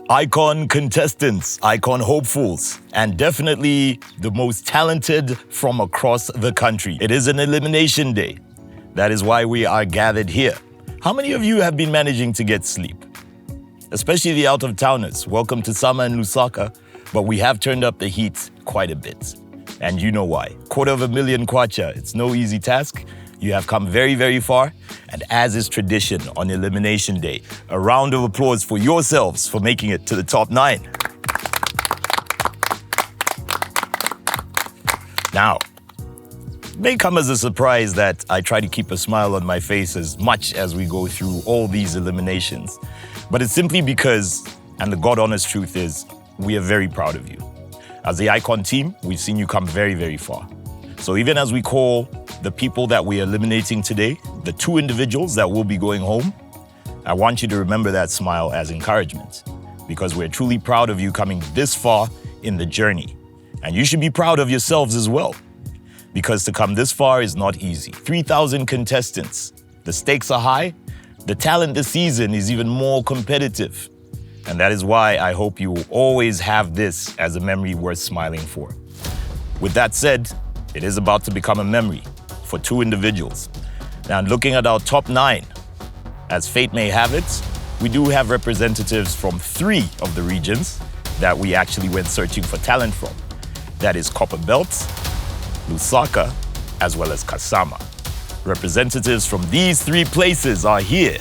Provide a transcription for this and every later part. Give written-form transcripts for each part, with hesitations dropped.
ICON contestants, ICON hopefuls, and definitely the most talented from across the country. It is an elimination day. That is why we are gathered here. How many of you have been managing to get sleep? Especially the out-of-towners. Welcome to summer in Lusaka, but we have turned up the heat quite a bit. And you know why. 250,000 kwacha, it's no easy task. You have come very, very far. And as is tradition on Elimination Day, a round of applause for yourselves for making it to the top 9. Now, it may come as a surprise that I try to keep a smile on my face as much as we go through all these eliminations. But it's simply because, and the God-honest truth is, we are very proud of you. As the ICON team, we've seen you come very, very far. So even as we call the people that we're eliminating today, the 2 individuals that will be going home, I want you to remember that smile as encouragement, because we're truly proud of you coming this far in the journey. And you should be proud of yourselves as well, because to come this far is not easy. 3,000 contestants. The stakes are high. The talent this season is even more competitive. And that is why I hope you will always have this as a memory worth smiling for. With that said, it is about to become a memory for 2 individuals. Now, looking at our top 9, as fate may have it, we do have representatives from 3 of the regions that we actually went searching for talent from. That is Copperbelt, Lusaka, as well as Kasama. Representatives from these 3 places are here.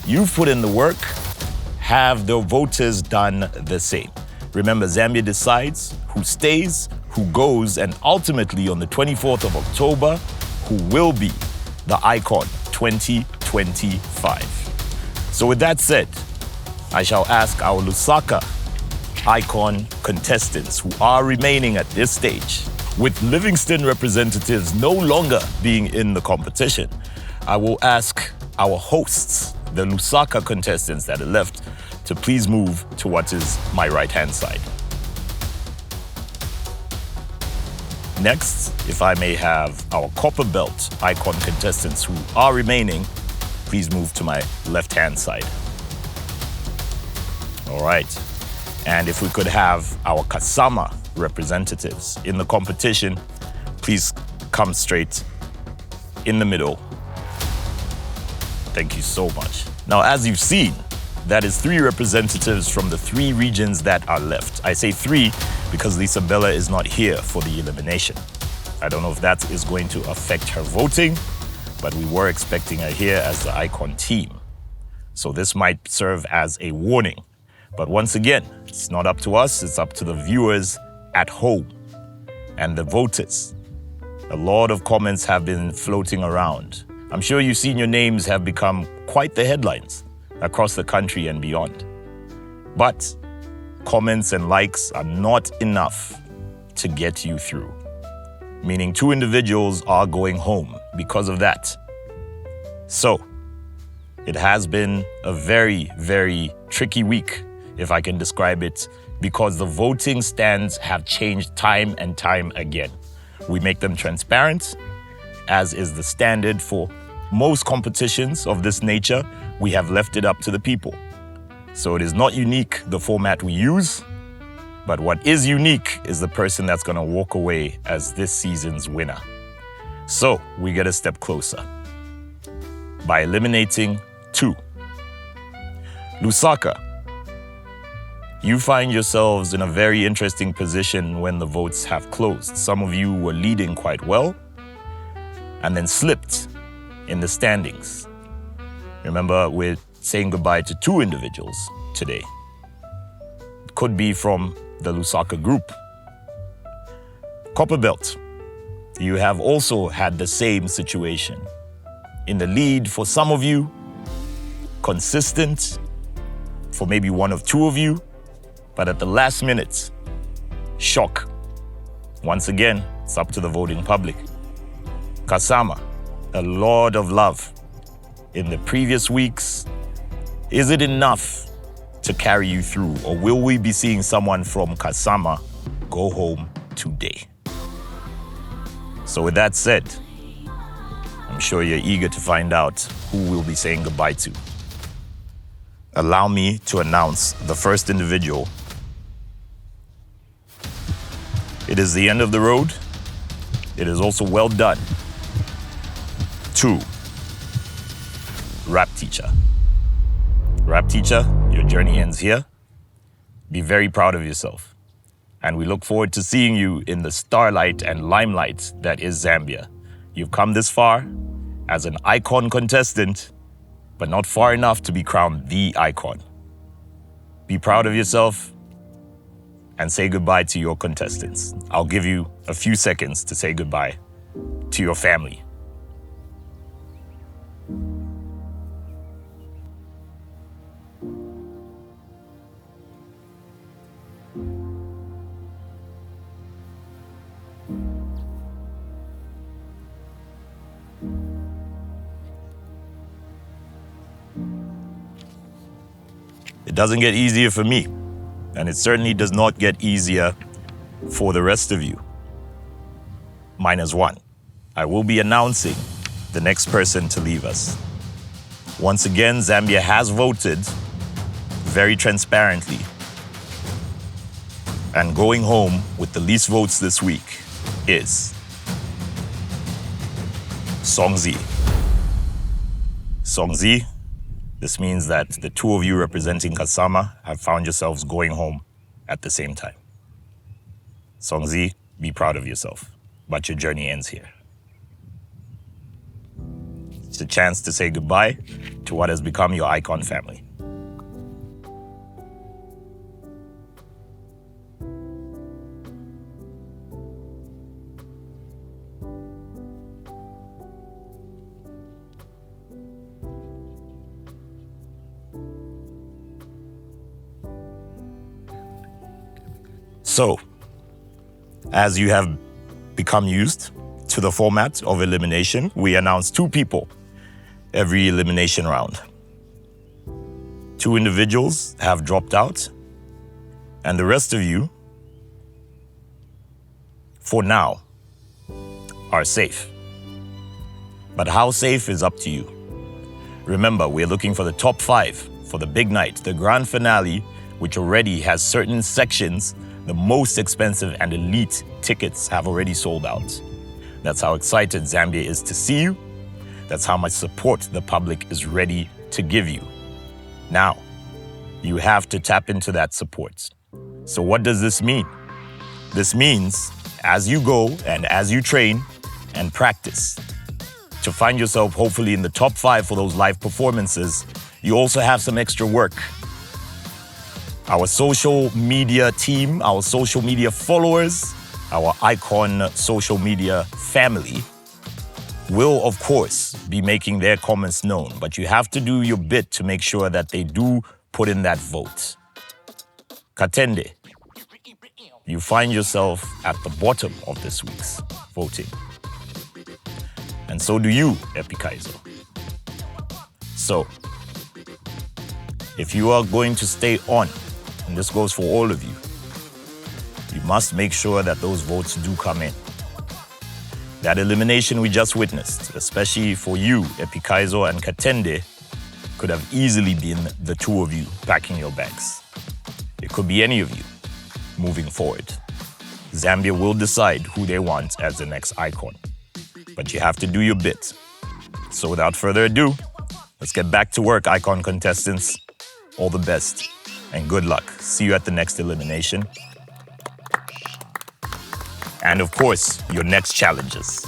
You've put in the work. Have the voters done the same? Remember, Zambia decides who stays, who goes, and ultimately on the 24th of October, who will be the ICON 2025. So with that said, I shall ask our Lusaka ICON contestants who are remaining at this stage. With Livingston representatives no longer being in the competition, I will ask our hosts, the Lusaka contestants that are left, to please move to what is my right-hand side. Next, if I may have our Copperbelt ICON contestants who are remaining, please move to my left-hand side. All right. And if we could have our Kasama representatives in the competition, please come straight in the middle. Thank you so much. Now, as you've seen, that is 3 representatives from the 3 regions that are left. I say 3 because Lisabella is not here for the elimination. I don't know if that is going to affect her voting, but we were expecting her here as the ICON team. So this might serve as a warning. But once again, it's not up to us, it's up to the viewers at home and the voters. A lot of comments have been floating around. I'm sure you've seen your names have become quite the headlines across the country and beyond. But comments and likes are not enough to get you through. Meaning 2 individuals are going home because of that. So, it has been a very, very tricky week, if I can describe it, because the voting stands have changed time and time again. We make them transparent, as is the standard for most competitions of this nature. We have left it up to the people. So it is not unique, the format we use, but what is unique is the person that's gonna walk away as this season's winner. So we get a step closer by eliminating 2. Lusaka, you find yourselves in a very interesting position when the votes have closed. Some of you were leading quite well and then slipped in the standings. Remember, we're saying goodbye to 2 individuals today. It could be from the Lusaka group. Copperbelt, you have also had the same situation. In the lead for some of you, consistent for maybe 1 of 2 of you, but at the last minute, shock. Once again, it's up to the voting public. Kasama, a lot of love in the previous weeks. Is it enough to carry you through, or will we be seeing someone from Kasama go home today? So with that said, I'm sure you're eager to find out who we'll be saying goodbye to. allow me to announce the first individual. It is the end of the road. It is also well done. 2, rap teacher. Rap teacher, your journey ends here. Be very proud of yourself. And we look forward to seeing you in the starlight and limelight that is Zambia. You've come this far as an ICON contestant, but not far enough to be crowned the icon. Be proud of yourself and say goodbye to your contestants. I'll give you a few seconds to say goodbye to your family. It doesn't get easier for me, and it certainly does not get easier for the rest of you. -1. I will be announcing the next person to leave us. Once again, Zambia has voted very transparently. And going home with the least votes this week is Songzi. Songzi, this means that the two of you representing Kasama have found yourselves going home at the same time. Songzi, be proud of yourself, but your journey ends here. It's a chance to say goodbye to what has become your ICON family. So, as you have become used to the format of elimination, we announce 2 people every elimination round. 2 individuals have dropped out, and the rest of you, for now, are safe. But how safe is up to you. Remember, we're looking for the top 5 for the big night, the grand finale, which already has certain sections. The most expensive and elite tickets have already sold out. That's how excited Zambia is to see you. That's how much support the public is ready to give you. Now, you have to tap into that support. So what does this mean? This means as you go and as you train and practice to find yourself hopefully in the top 5 for those live performances, you also have some extra work. Our social media team, our social media followers, our ICON social media family will, of course, be making their comments known, but you have to do your bit to make sure that they do put in that vote. Katende, you find yourself at the bottom of this week's voting. And so do you, Epico. So, if you are going to stay on, and this goes for all of you, you must make sure that those votes do come in. That elimination we just witnessed, especially for you, Epico and Katende, could have easily been the 2 of you packing your bags. It could be any of you moving forward. Zambia will decide who they want as the next icon. But you have to do your bit. So without further ado, let's get back to work, ICON contestants. All the best. And good luck. See you at the next elimination. And of course, your next challenges.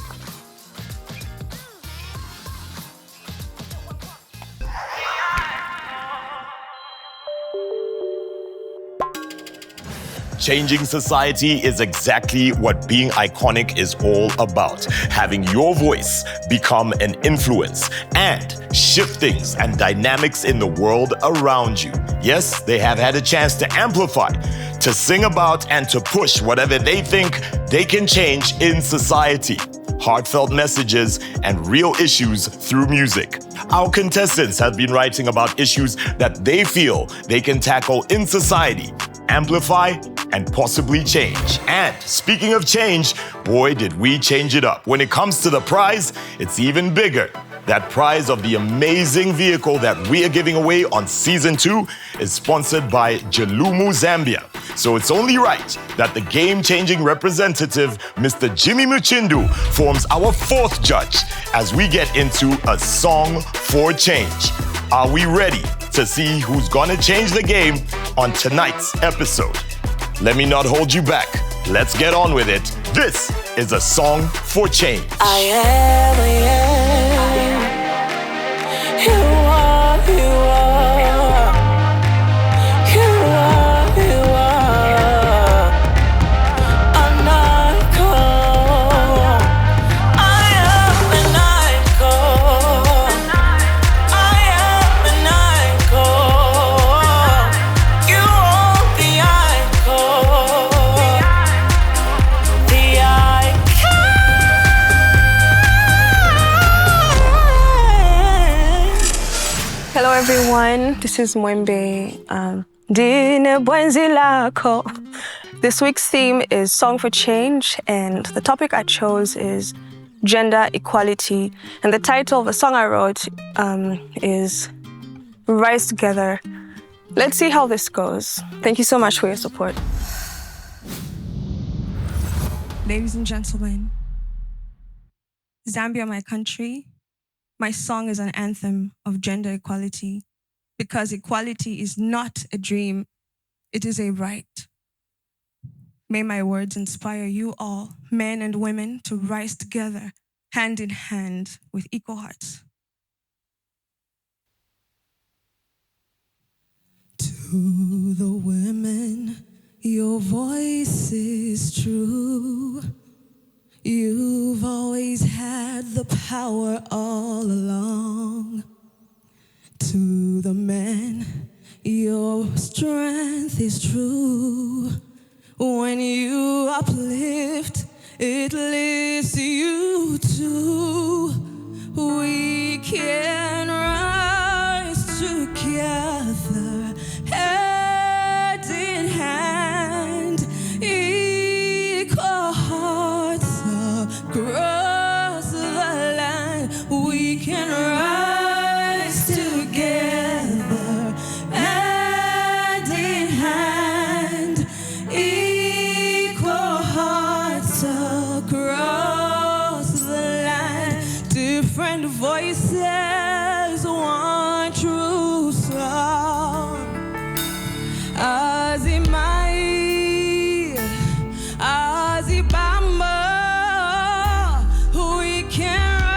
Changing society is exactly what being iconic is all about. Having your voice become an influence and shift things and dynamics in the world around you. Yes, they have had a chance to amplify, to sing about and to push whatever they think they can change in society. Heartfelt messages and real issues through music. Our contestants have been writing about issues that they feel they can tackle in society, amplify, and possibly change. And speaking of change, boy, did we change it up. When it comes to the prize, it's even bigger. That prize of the amazing vehicle that we are giving away on Season 2 is sponsored by Jalumu Zambia. So it's only right that the game-changing representative, Mr. Jimmy Muchindu, forms our 4th judge as we get into a song for change. Are we ready to see who's gonna change the game on tonight's episode? Let me not hold you back. Let's get on with it. This is a song for change. I am. You are. You are. An icon. I am an icon. I am an icon. You are the icon. The icon. Hello everyone, this is Mweembe. Dine bwenzi lako. This week's theme is Song for Change, and the topic I chose is gender equality. And the title of the song I wrote is Rise Together. Let's see how this goes. Thank you so much for your support. Ladies and gentlemen, Zambia, my country, my song is an anthem of gender equality, because equality is not a dream, it is a right. May my words inspire you all, men and women, to rise together, hand in hand, with equal hearts. To the women, your voice is true. You've always had the power all along. To the men, your strength is true. When you uplift, it lifts you too. We can rise together, hand in hand, equal hearts across the land. We can rise together, hand in hand, equal hearts across the land. Different voices, one true song. Azimai, Azibamba, we can rise,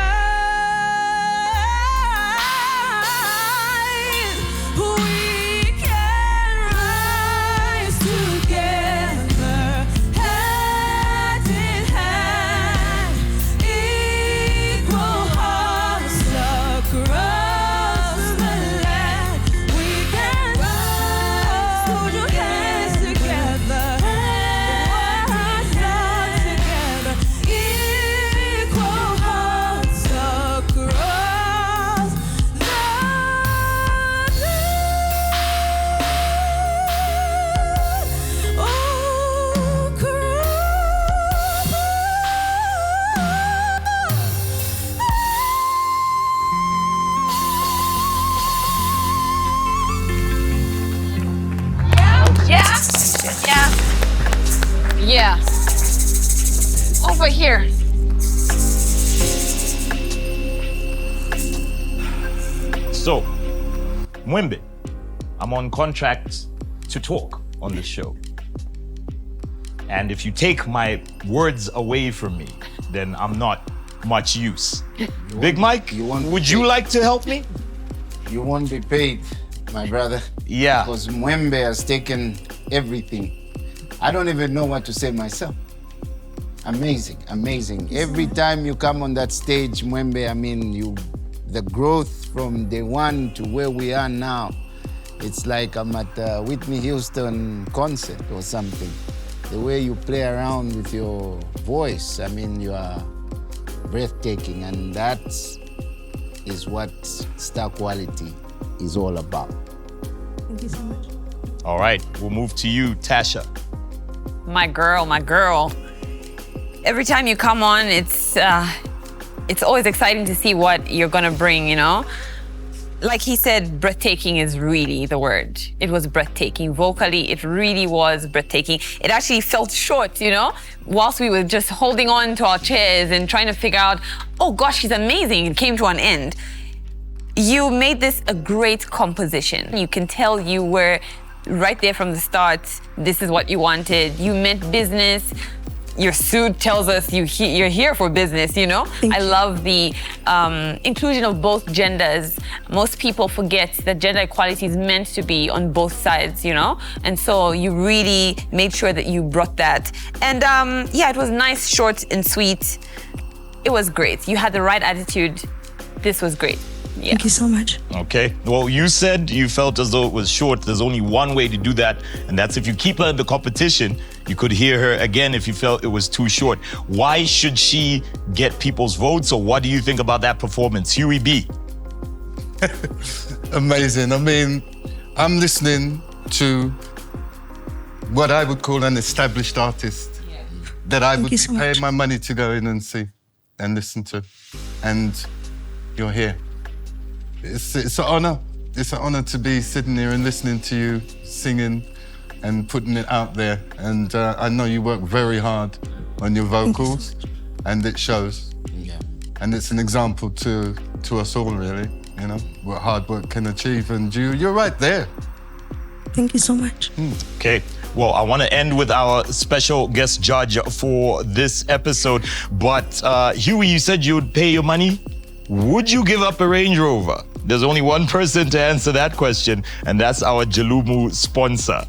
we can rise together, hand in hand, equal hearts across the land. We can rise, hold your hands together, rise up together, equal hearts across the Yeah. Over here. So, Mweembe, I'm on contract to talk on the show. And if you take my words away from me, then I'm not much use. Big Mike, would you like to help me? You won't be paid, my brother. Yeah. Because Mweembe has taken everything. I don't even know what to say myself. Amazing, amazing. Every time you come on that stage, Mweembe, I mean, the growth from day one to where we are now, it's like I'm at a Whitney Houston concert or something. The way you play around with your voice, I mean, you are breathtaking, and that is what star quality is all about. Thank you so much. All right, we'll move to you, Tasha. My girl, my girl. Every time you come on, it's it's always exciting to see what you're gonna bring, you know? Like he said, breathtaking is really the word. It was breathtaking. Vocally, it really was breathtaking. It actually felt short, you know? Whilst we were just holding on to our chairs and trying to figure out, oh gosh, she's amazing, it came to an end. You made this a great composition. You can tell you were right there from the start. This is what you wanted. You meant business. Your suit tells us you're here for business, you know? I love the inclusion of both genders. Most people forget that gender equality is meant to be on both sides, you know? And so you really made sure that you brought that. And yeah, it was nice, short and sweet. It was great. You had the right attitude. This was great. Yeah. Thank you so much. Okay. Well, you said you felt as though it was short. There's only one way to do that, and that's if you keep her in the competition. You could hear her again if you felt it was too short. Why should she get people's votes, or what do you think about that performance? Huey B. Amazing. I mean, I'm listening to what I would call an established artist that I would be paying my money to go in and see and listen to. And you're here. It's an honor. It's an honor to be sitting here and listening to you singing and putting it out there. And I know you work very hard on your vocals, and it shows. Yeah. And it's an example to us all, really, you know, what hard work can achieve. And you're right there. Thank you so much. Okay. Well, I want to end with our special guest judge for this episode. But Huey, you said you would pay your money. Would you give up a Range Rover? There's only one person to answer that question, and that's our Jalumu sponsor.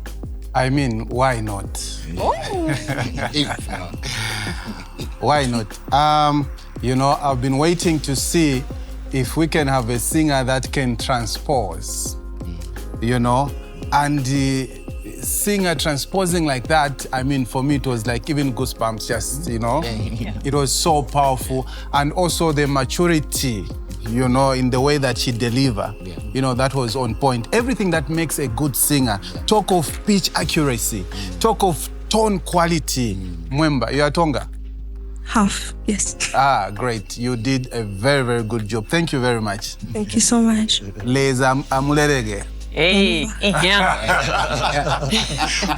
I mean, why not? If not. Why not? You know, I've been waiting to see if we can have a singer that can transpose, you know, and singer transposing like that, I mean, for me, it was like even goosebumps, just, you know, it was so powerful. And also the maturity, you know, in the way that she delivered, you know, that was on point. Everything that makes a good singer. Talk of pitch accuracy, talk of tone quality. Mweembe, you are Tonga? Half, yes. Ah, great. You did a very, very good job. Thank you very much. Thank you so much. Leza amulerege. Hey,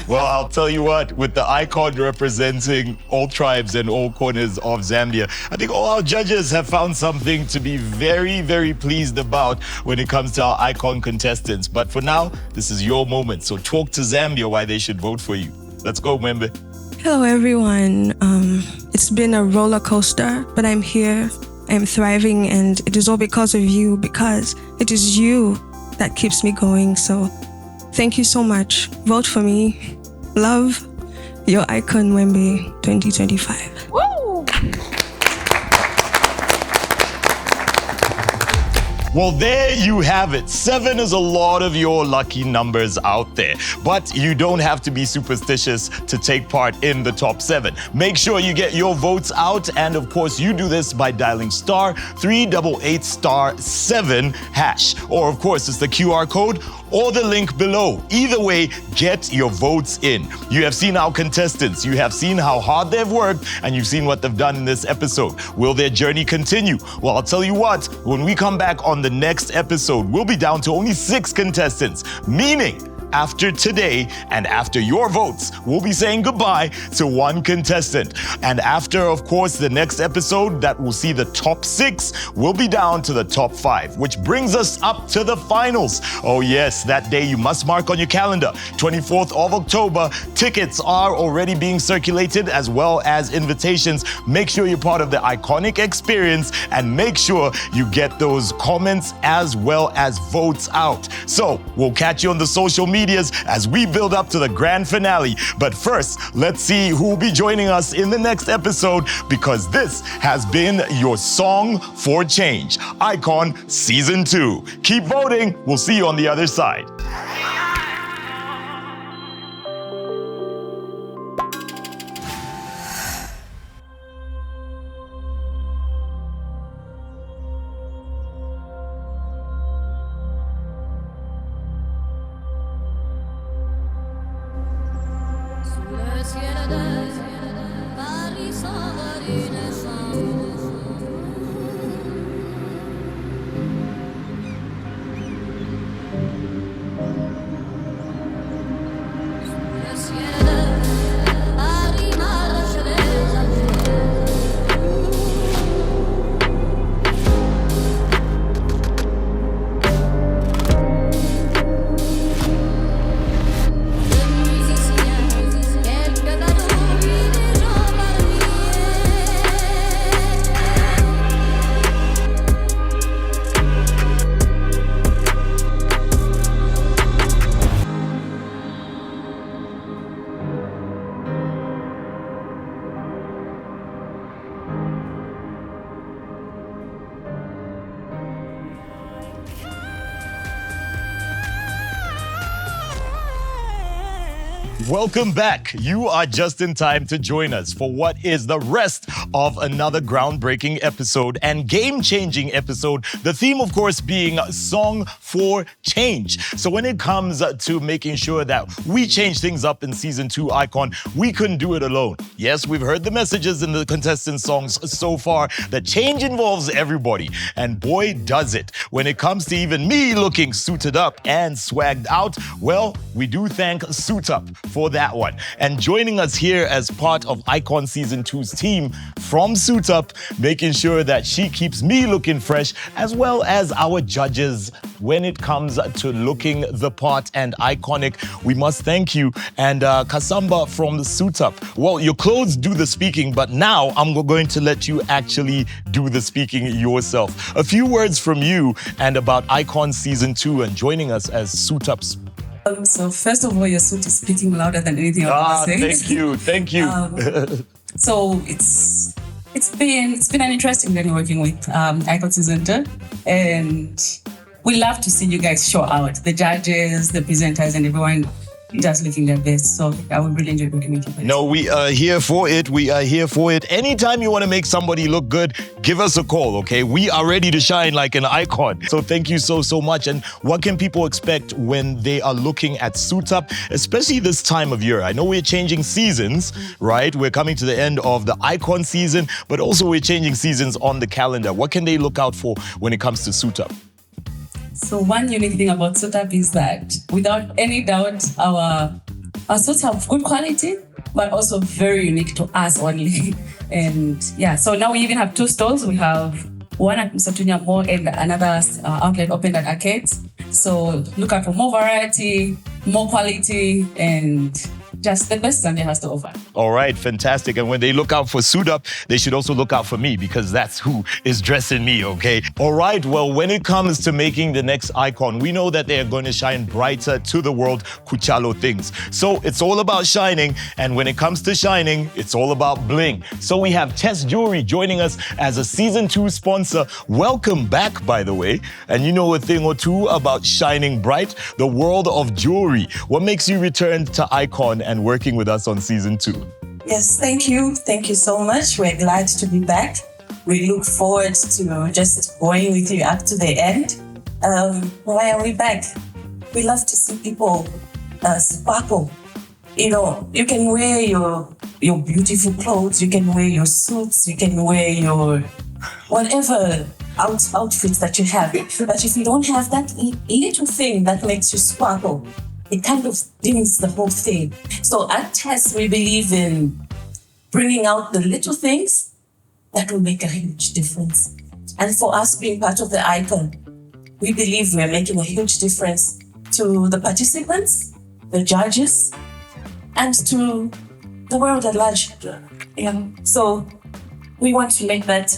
Well, I'll tell you what, with the icon representing all tribes and all corners of Zambia, I think all our judges have found something to be very, very pleased about when it comes to our icon contestants. But for now, this is your moment. So talk to Zambia why they should vote for you. Let's go, Mweembe. Hello, everyone. It's been a roller coaster, but I'm here. I'm thriving, and it is all because of you, because it is you that keeps me going. So thank you so much. Vote for me. Love, your icon Mweembe 2025. woo! Well, there you have it. 7 is a lot of your lucky numbers out there. But you don't have to be superstitious to take part in the top 7. Make sure you get your votes out. And of course, you do this by dialing *388*7#. Or of course, it's the QR code or the link below. Either way, get your votes in. You have seen our contestants. You have seen how hard they've worked, and you've seen what they've done in this episode. Will their journey continue? Well, I'll tell you what, when we come back on the next episode, we'll be down to only 6 contestants, meaning after today and after your votes, we'll be saying goodbye to 1 contestant. And after, of course, the next episode that will see the top 6, we'll be down to the top 5, which brings us up to the finals. Oh yes, that day you must mark on your calendar, 24th of October. Tickets are already being circulated as well as invitations. Make sure you're part of the iconic experience and make sure you get those comments as well as votes out. So we'll catch you on the social media as we build up to the grand finale. But first, let's see who will be joining us in the next episode, because this has been your Song for Change, Icon Season 2. Keep voting. We'll see you on the other side. Welcome back. You are just in time to join us for what is the rest of another groundbreaking episode and game-changing episode. The theme, of course, being Song for Change. So when it comes to making sure that we change things up in season 2 Icon, we couldn't do it alone. Yes, we've heard the messages in the contestant songs so far that change involves everybody. And boy, does it. When it comes to even me looking suited up and swagged out, well, we do thank Suit Up for that one. And joining us here as part of Icon Season 2's team from Suit Up, making sure that she keeps me looking fresh, as well as our judges when it comes to looking the part and iconic. We must thank you. And Kasamba from the Suit Up. Well, your clothes do the speaking, but now I'm going to let you actually do the speaking yourself. A few words from you and about Icon Season 2 and joining us as Suit Up's. So first of all, your suit is speaking louder than anything I've ever said. Thank you. So it's been an interesting journey working with Icon Season 2, and we love to see you guys show out. The judges, the presenters, and everyone just looking their best. So I would really enjoy working with you guys. No, we are here for it. We are here for it. Anytime you want to make somebody look good, give us a call, okay? We are ready to shine like an icon. So thank you so much. And what can people expect when they are looking at Suit Up, especially this time of year? I know we're changing seasons, right? We're coming to the end of the Icon season, but also we're changing seasons on the calendar. What can they look out for when it comes to Suit Up? So one unique thing about Suit Up is that without any doubt, our suits have good quality, but also very unique to us only. And yeah, so now we even have 2 stores. We have one at Msatunya Mall and another outlet opened at Arcades. So look out for more variety, more quality, and just the best Zambia has to offer. All right, fantastic. And when they look out for Suit Up, they should also look out for me because that's who is dressing me, okay? All right, well, when it comes to making the next icon, we know that they are going to shine brighter to the world, Kuchalo things. So it's all about shining. And when it comes to shining, it's all about bling. So we have Tess Jewelry joining us as a season 2 sponsor. Welcome back, by the way. And you know a thing or two about shining bright, the world of jewelry. What makes you return to Icon and working with us on season 2? Yes, thank you. Thank you so much. We're glad to be back. We look forward to just going with you up to the end. Why are we back? We love to see people sparkle. You know, you can wear your beautiful clothes, you can wear your suits, you can wear your whatever outfits that you have. But if you don't have that little thing that makes you sparkle, it kind of dims the whole thing. So at Tess, we believe in bringing out the little things that will make a huge difference. And for us being part of the Icon, we believe we're making a huge difference to the participants, the judges, and to the world at large. Yeah. So we want to make that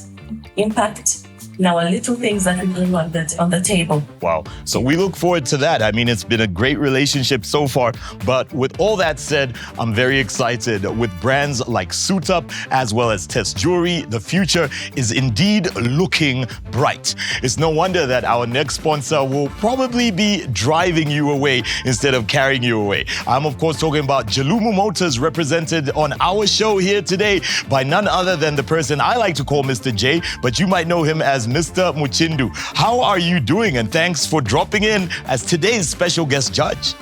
impact in our little things that we bring on the table. Wow. So we look forward to that. I mean, it's been a great relationship so far. But with all that said, I'm very excited with brands like Suit Up as well as Tess Jewelry. The future is indeed looking bright. It's no wonder that our next sponsor will probably be driving you away instead of carrying you away. I'm, of course, talking about Jalumu Motors, represented on our show here today by none other than the person I like to call Mr. J, but you might know him as Mr. Muchindu. How are you doing? And thanks for dropping in as today's special guest judge.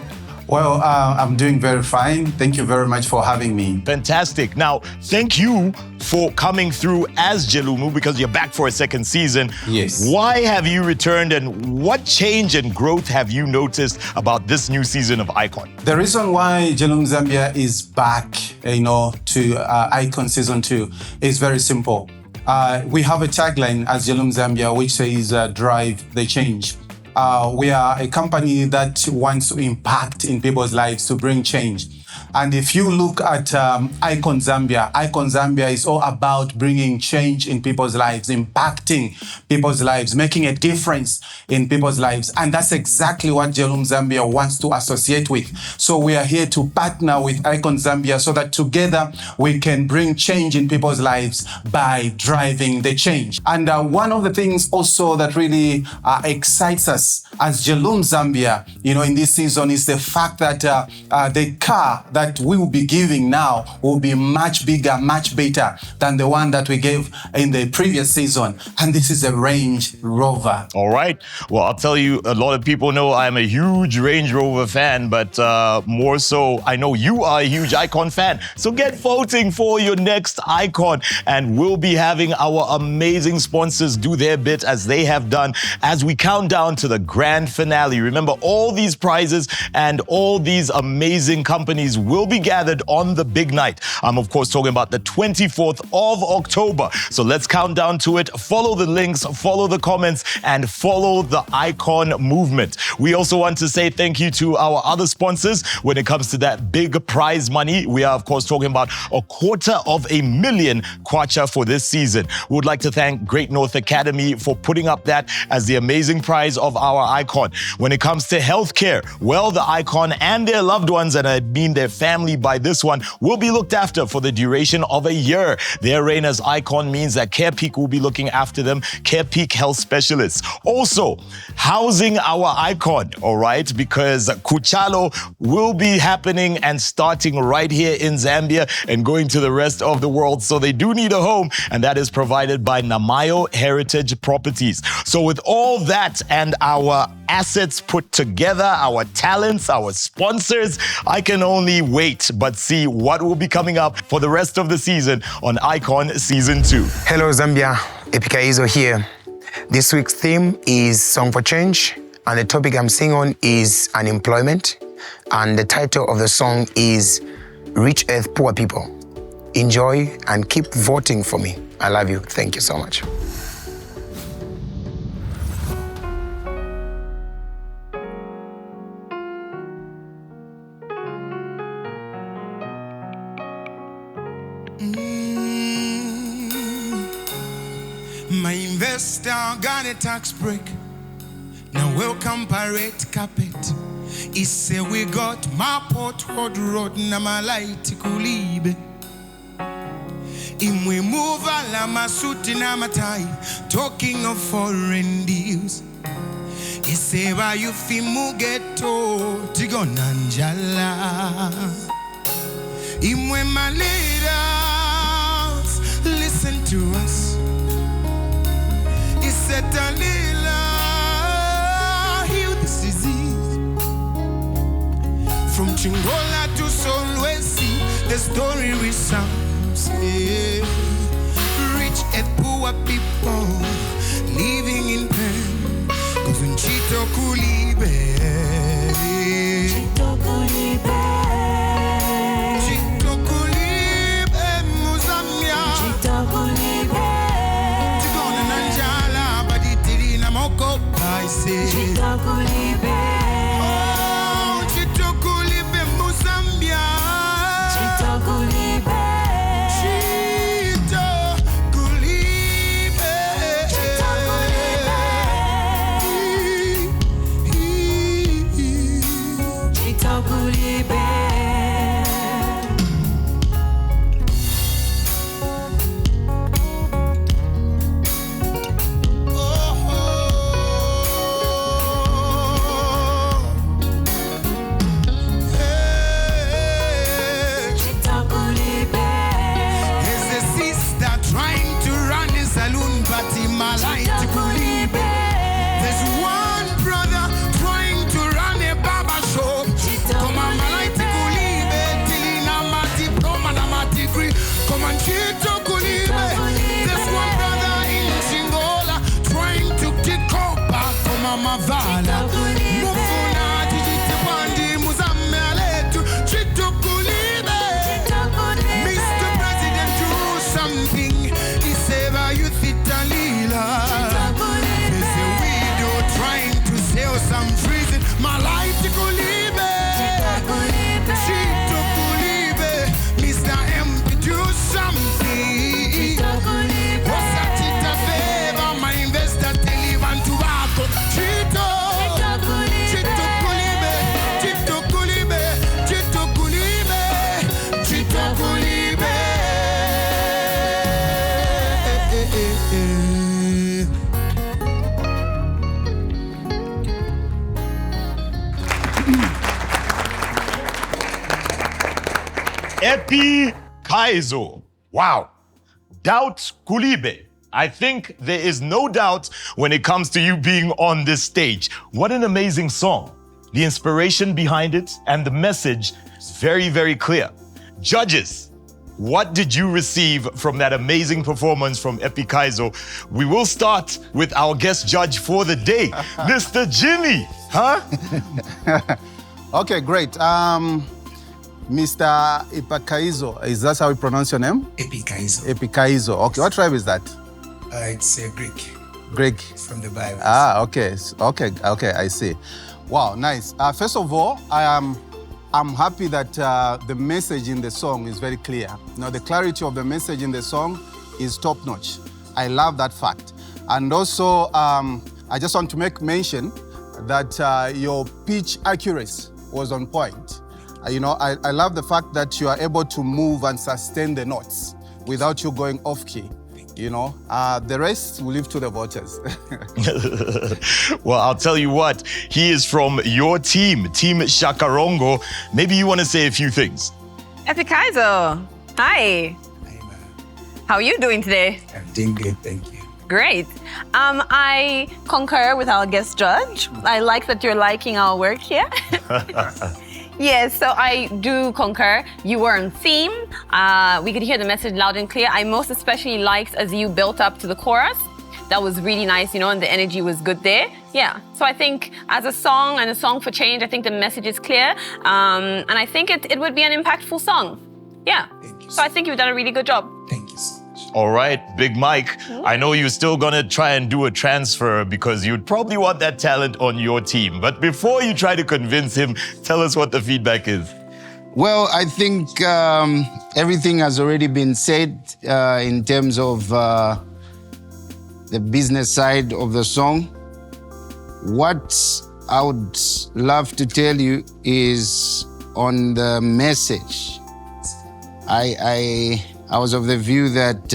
Well, I'm doing very fine. Thank you very much for having me. Fantastic. Now, thank you for coming through as Jalumu because you're back for a second season. Yes. Why have you returned and what change and growth have you noticed about this new season of Icon? The reason why ICON Zambia is back, to Icon Season 2 is very simple. We have a tagline as ICON Zambia which says drive the change. We are a company that wants to impact in people's lives to bring change. And if you look at ICON Zambia is all about bringing change in people's lives, impacting people's lives, making a difference in people's lives. And that's exactly what ICON Zambia wants to associate with. So we are here to partner with ICON Zambia so that together we can bring change in people's lives by driving the change. And one of the things also that really excites us as Jelum Zambia, in this season is the fact that the car that we will be giving now will be much bigger, much better than the one that we gave in the previous season. And this is a Range Rover. All right. Well, I'll tell you, a lot of people know I'm a huge Range Rover fan, but more so, I know you are a huge ICON fan. So get voting for your next ICON, and we'll be having our amazing sponsors do their bit as they have done as we count down to the grand finale. Remember, all these prizes and all these amazing companies will be gathered on the big night. I'm, of course, talking about the 24th of October. So let's count down to it. Follow the links, follow the comments, and follow the ICON movement. We also want to say thank you to our other sponsors when it comes to that big prize money. We are, of course, talking about 250,000 kwacha for this season. We would like to thank Great North Academy for putting up that as the amazing prize of our ICON. When it comes to healthcare, well, the ICON and their loved ones, and I mean their family by this one, will be looked after for the duration of a year. Their reign as ICON means that Care Peak will be looking after them, Care Peak Health Specialists. Also, housing our ICON, all right, because Kuchalo will be happening and starting right here in Zambia and going to the rest of the world. So they do need a home, and that is provided by Namayo Heritage Properties. So with all that and our assets put together, our talents, our sponsors, I can only wait but see what will be coming up for the rest of the season on ICON Season 2. Hello Zambia, Epico here. This week's theme is Song for Change, and the topic I'm singing on is unemployment, and the title of the song is Rich Earth, Poor People. Enjoy and keep voting for me. I love you. Thank you so much. My investor got a tax break. Now welcome parade carpet. He say we got my port road na malaiti kulibe. Imwe move ala masuti na matai. Talking of foreign deals. He say why you fi mugeto tigo nanjala. Imwe my leaders, listen to us. He said Dalila, heal this disease. From Chingola to Solwezi, the story resounds. Yeah. Rich and poor people living in pain. Cause in Chito Kulibe, Chito Kulibe, Chito Kulibe, Muzamia, Chito Kulibe, Tigona Nanjala, Baditiri Namoko, I say, Chito Kulibe, oh, Chito Kulibe, Muzambia, Chito Kulibe, Chito Kulibe, Chito Kulibe, Chito Kulibe. Epico. Wow. Doubt Kulibe. I think there is no doubt when it comes to you being on this stage. What an amazing song. The inspiration behind it and the message is very, very clear. Judges, what did you receive from that amazing performance from Epico? We will start with our guest judge for the day, Mr. Jimmy. Huh? Okay, great. Mr. Epico, is that how you pronounce your name? Epico. Epico. Okay, what tribe is that? It's Greek. Greek. From the Bible. Ah, okay, I see. Wow, nice. First of all, I'm happy that the message in the song is very clear. Now, the clarity of the message in the song is top-notch. I love that fact. And also, I just want to make mention that your pitch accuracy was on point. I love the fact that you are able to move and sustain the notes without you going off-key. The rest will leave to the voters. Well, I'll tell you what, he is from your team, Team Shakarongo. Maybe you want to say a few things. Epico, hi. How are you doing today? I'm doing good, thank you. Great. I concur with our guest judge. I like that you're liking our work here. Yes, so I do concur. You were on theme. We could hear the message loud and clear. I most especially liked as you built up to the chorus. That was really nice, and the energy was good there. Yeah, so I think as a song and a song for change, I think the message is clear. And I think it would be an impactful song. Yeah, so I think you've done a really good job. Thank you so much. All right, Big Mike, I know you're still gonna try and do a transfer because you'd probably want that talent on your team. But before you try to convince him, tell us what the feedback is. Well, I think everything has already been said in terms of the business side of the song. What I would love to tell you is on the message. I was of the view that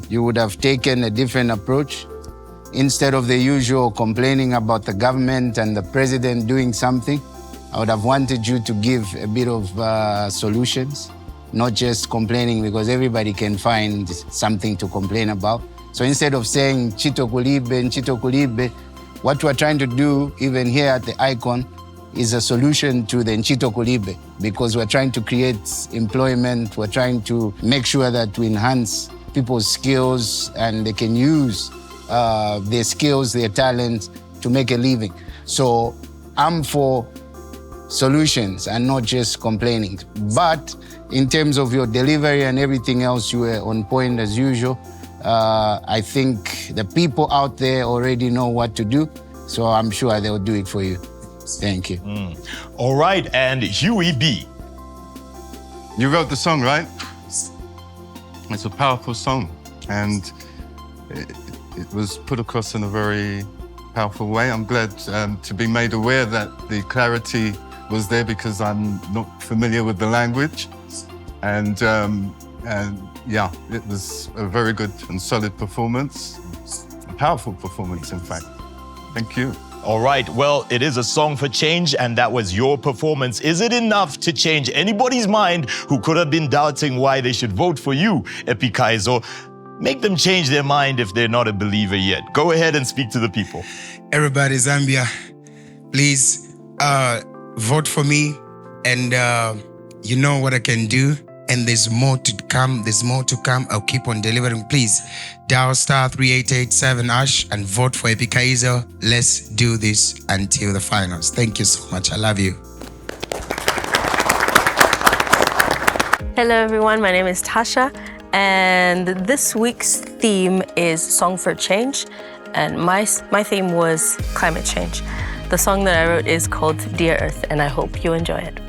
you would have taken a different approach. Instead of the usual complaining about the government and the president doing something, I would have wanted you to give a bit of solutions, not just complaining, because everybody can find something to complain about. So instead of saying Chito Kulibe, what we're trying to do, even here at the ICON, is a solution to the Nchito Kulibe, because we're trying to create employment, we're trying to make sure that we enhance people's skills and they can use their skills, their talents to make a living. So I'm for solutions and not just complaining. But in terms of your delivery and everything else, you were on point as usual. I think the people out there already know what to do, so I'm sure they'll do it for you. Thank you. All right, and Huey B. You wrote the song, right? It's a powerful song, and it was put across in a very powerful way. I'm glad to be made aware that the clarity was there, because I'm not familiar with the language. And yeah, it was a very good and solid performance. A powerful performance, in fact. Thank you. All right, well, it is a song for change, and that was your performance. Is it enough to change anybody's mind who could have been doubting why they should vote for you, Epico? Make them change their mind if they're not a believer yet. Go ahead and speak to the people. Everybody, Zambia, please vote for me, and you know what I can do. And there's more to come. There's more to come. I'll keep on delivering. Please dial *3887# and vote for Epico. Let's do this until the finals. Thank you so much. I love you. Hello everyone, my name is Tasha, and this week's theme is Song for Change, and my theme was climate change. The song that I wrote is called Dear Earth, and I hope you enjoy it.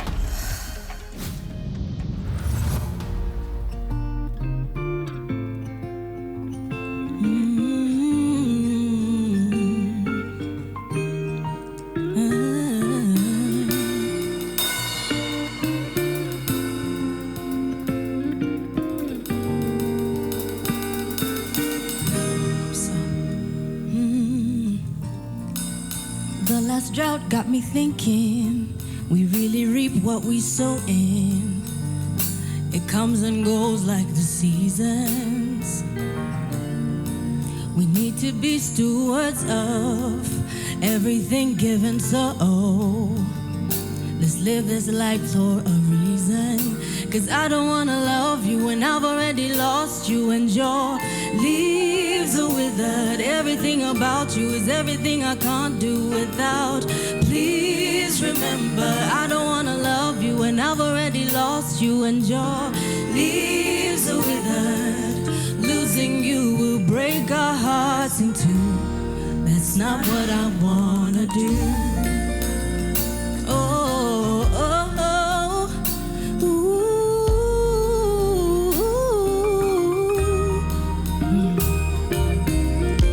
The last drought got me thinking, we really reap what we sow in. comes and goes like the seasons. We need to be stewards of everything given, so let's live this life for a reason. Cause I don't wanna love you when I've already lost you, and your leaves are withered. Everything about you is everything I can't do without. Please remember, I don't wanna love you when I've already lost you, and your leaves are withered. Losing you will break our hearts in two. That's not what I wanna do. Oh, oh, oh. Ooh.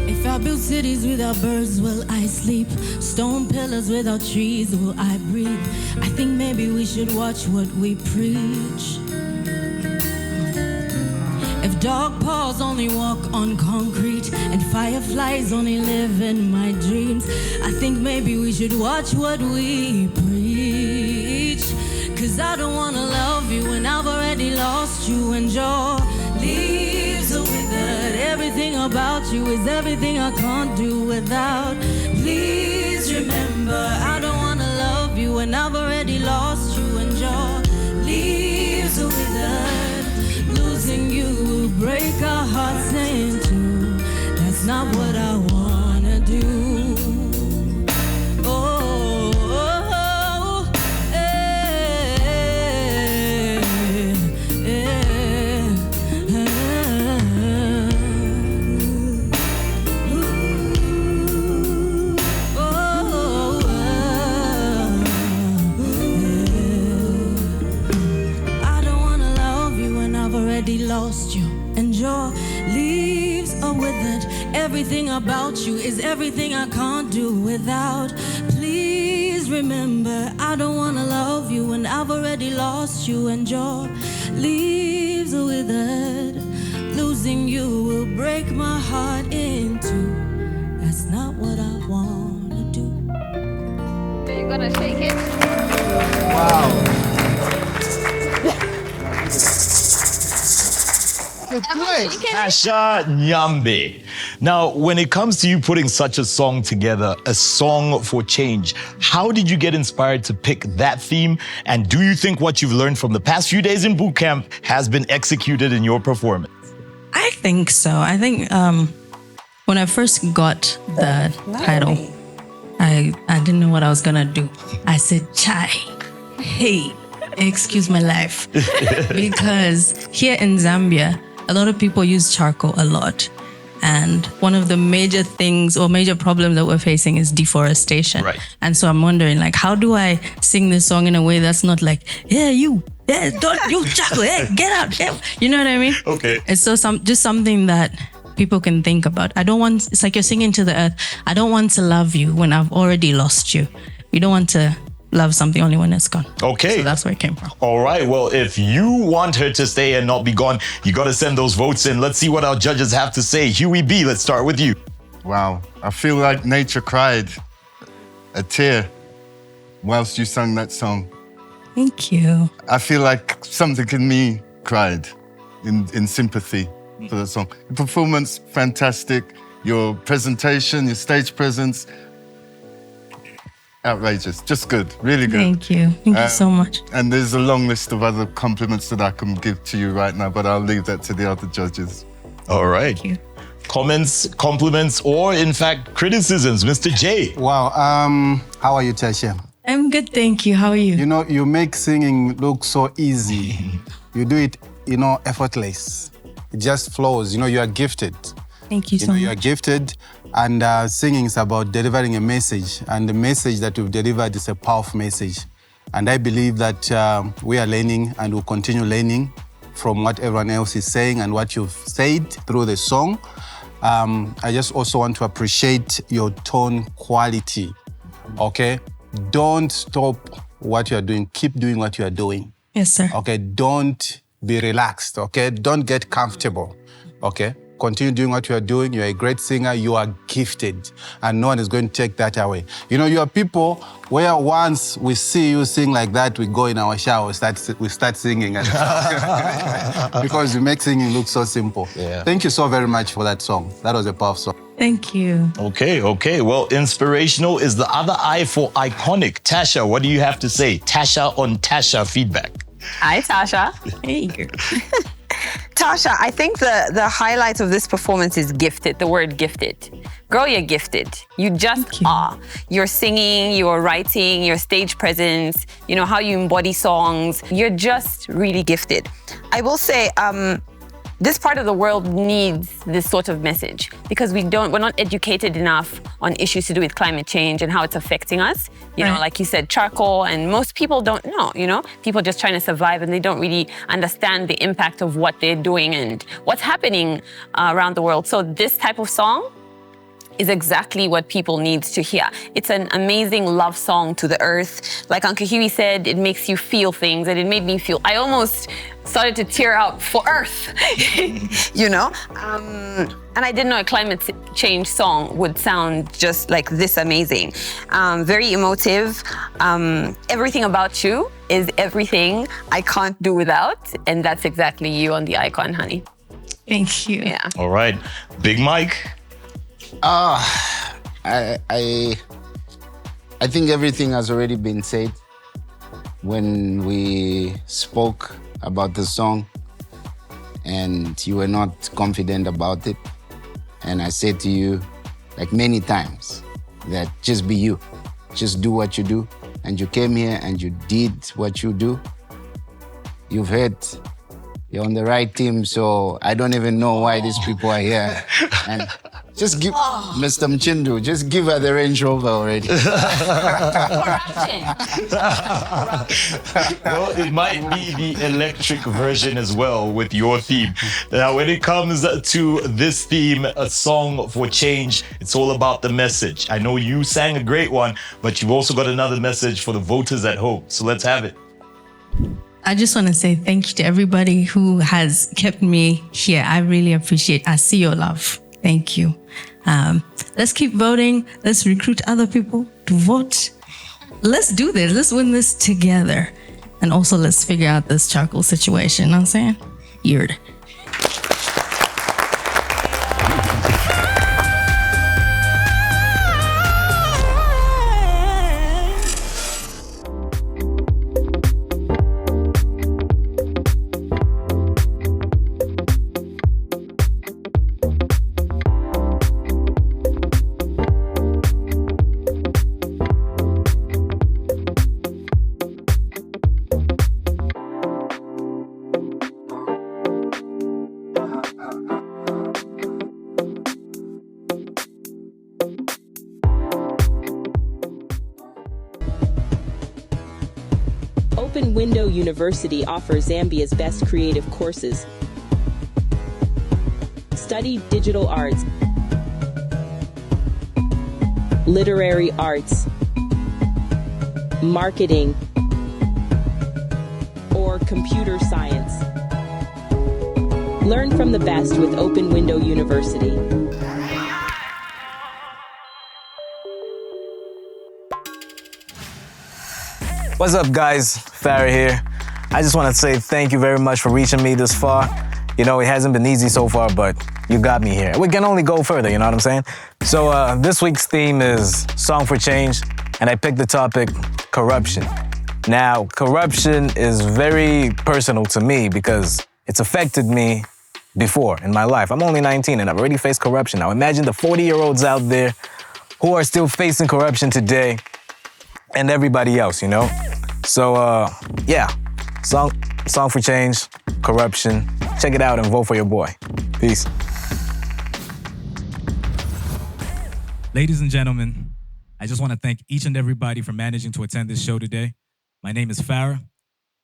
If I build cities without birds, will I sleep? Stone pillars without trees, will I breathe? I think maybe we should watch what we preach. If dog paws only walk on concrete and fireflies only live in my dreams, I think maybe we should watch what we preach. Cause I don't wanna love you when I've already lost you, and your leaves are withered. Everything about you is everything I can't do without. Please remember, I don't wanna love you when I've already lost you, and your leaves are withered. Losing you will break our hearts in two. That's not what I wanna do. Oh, oh, oh, eh, eh, ooh, oh, I don't wanna love you when I've already lost you, and your leaves are withered. Everything about you is everything I can't do without. Please remember, I don't wanna love you when I've already lost you, and your leaves are withered. Losing you will break my heart in two. That's not what I wanna do. So you're gonna shake it? Wow. Tasha Nyambe. Now, when it comes to you putting such a song together, a song for change, how did you get inspired to pick that theme? And do you think what you've learned from the past few days in boot camp has been executed in your performance? I think so. I think when I first got the title, I didn't know what I was gonna do. I said, "Chai, hey, excuse my life," because here in Zambia, a lot of people use charcoal a lot. And one of the major things or major problems that we're facing is deforestation. Right. And so I'm wondering, like, how do I sing this song in a way that's not like, yeah, you, yeah, don't use charcoal, hey, get out. Yeah. You know what I mean? Okay. It's so just something that people can think about. It's like you're singing to the earth. I don't want to love you when I've already lost you. We don't want to love something only when it's gone. Okay. So that's where it came from. All right. Well, if you want her to stay and not be gone, you got to send those votes in. Let's see what our judges have to say. Huey B, let's start with you. Wow. I feel like nature cried a tear whilst you sang that song. Thank you. I feel like something in me cried in sympathy for the song. The performance, fantastic. Your presentation, your stage presence, outrageous. Just good, really good. Thank you. Thank you so much. And there's a long list of other compliments that I can give to you right now, but I'll leave that to the other judges. All right. Thank you. Comments, compliments, or in fact, criticisms. Mr. J. Wow. How are you, Tasha? I'm good, thank you. How are you? You know, you make singing look so easy. You do it, effortless. It just flows. You are gifted. Thank you so much. You are gifted, and singing is about delivering a message, and the message that you've delivered is a powerful message. And I believe that we are learning and will continue learning from what everyone else is saying and what you've said through the song. I just also want to appreciate your tone quality, okay? Don't stop what you are doing. Keep doing what you are doing. Yes, sir. Okay, don't be relaxed, okay? Don't get comfortable, okay? Continue doing what you are doing. You're a great singer. You are gifted. And no one is going to take that away. You know, you are people where once we see you sing like that, we go in our shower, we start singing. Because you make singing look so simple. Yeah. Thank you so very much for that song. That was a powerful song. Thank you. Okay. Well, inspirational is the other I for iconic. Tasha, what do you have to say? Tasha on Tasha feedback. Hi, Tasha. Hey, girl. Tasha, I think the highlight of this performance is gifted, the word gifted. Girl, you're gifted. You just are. You're singing, you're writing, your stage presence, you know, how you embody songs. You're just really gifted. I will say, this part of the world needs this sort of message because we're not educated enough on issues to do with climate change and how it's affecting us. You know, like you said, charcoal, and most people don't know, you know? People just trying to survive and they don't really understand the impact of what they're doing and what's happening around the world. So this type of song is exactly what people need to hear. It's an amazing love song to the earth. Like Uncle Huey said, it makes you feel things, and it made me feel, I almost started to tear up for earth, you know? And I didn't know a climate change song would sound just like this amazing. Very emotive. Everything about you is everything I can't do without, and that's exactly you on the icon, honey. Thank you. Yeah. All right. Big Mike. I think everything has already been said when we spoke about the song and you were not confident about it. And I said to you, like many times, that just be you. Just do what you do. And you came here and you did what you do. You've heard, you're on the right team, so I don't even know why these people are here. And just give Mr. Mchindu, just give her the Range Rover already. Well, it might be the electric version as well with your theme. Now, when it comes to this theme, a song for change, it's all about the message. I know you sang a great one, but you've also got another message for the voters at home. So let's have it. I just want to say thank you to everybody who has kept me here. I really appreciate. I see your love. Thank you. Let's keep voting. Let's recruit other people to vote. Let's do this. Let's win this together. And also let's figure out this charcoal situation. You know what I'm saying? Weird. Open Window University offers Zambia's best creative courses. Study digital arts, literary arts, marketing, or computer science. Learn from the best with Open Window University. What's up, guys? Farah here. I just want to say thank you very much for reaching me this far. You know, it hasn't been easy so far, but you got me here. We can only go further, you know what I'm saying? So this week's theme is Song for Change, and I picked the topic corruption. Now, corruption is very personal to me because it's affected me before in my life. I'm only 19 and I've already faced corruption. Now imagine the 40-year-olds out there who are still facing corruption today and everybody else, you know? So, yeah, Song for Change, corruption. Check it out and vote for your boy. Peace. Ladies and gentlemen, I just want to thank each and everybody for managing to attend this show today. My name is Farah,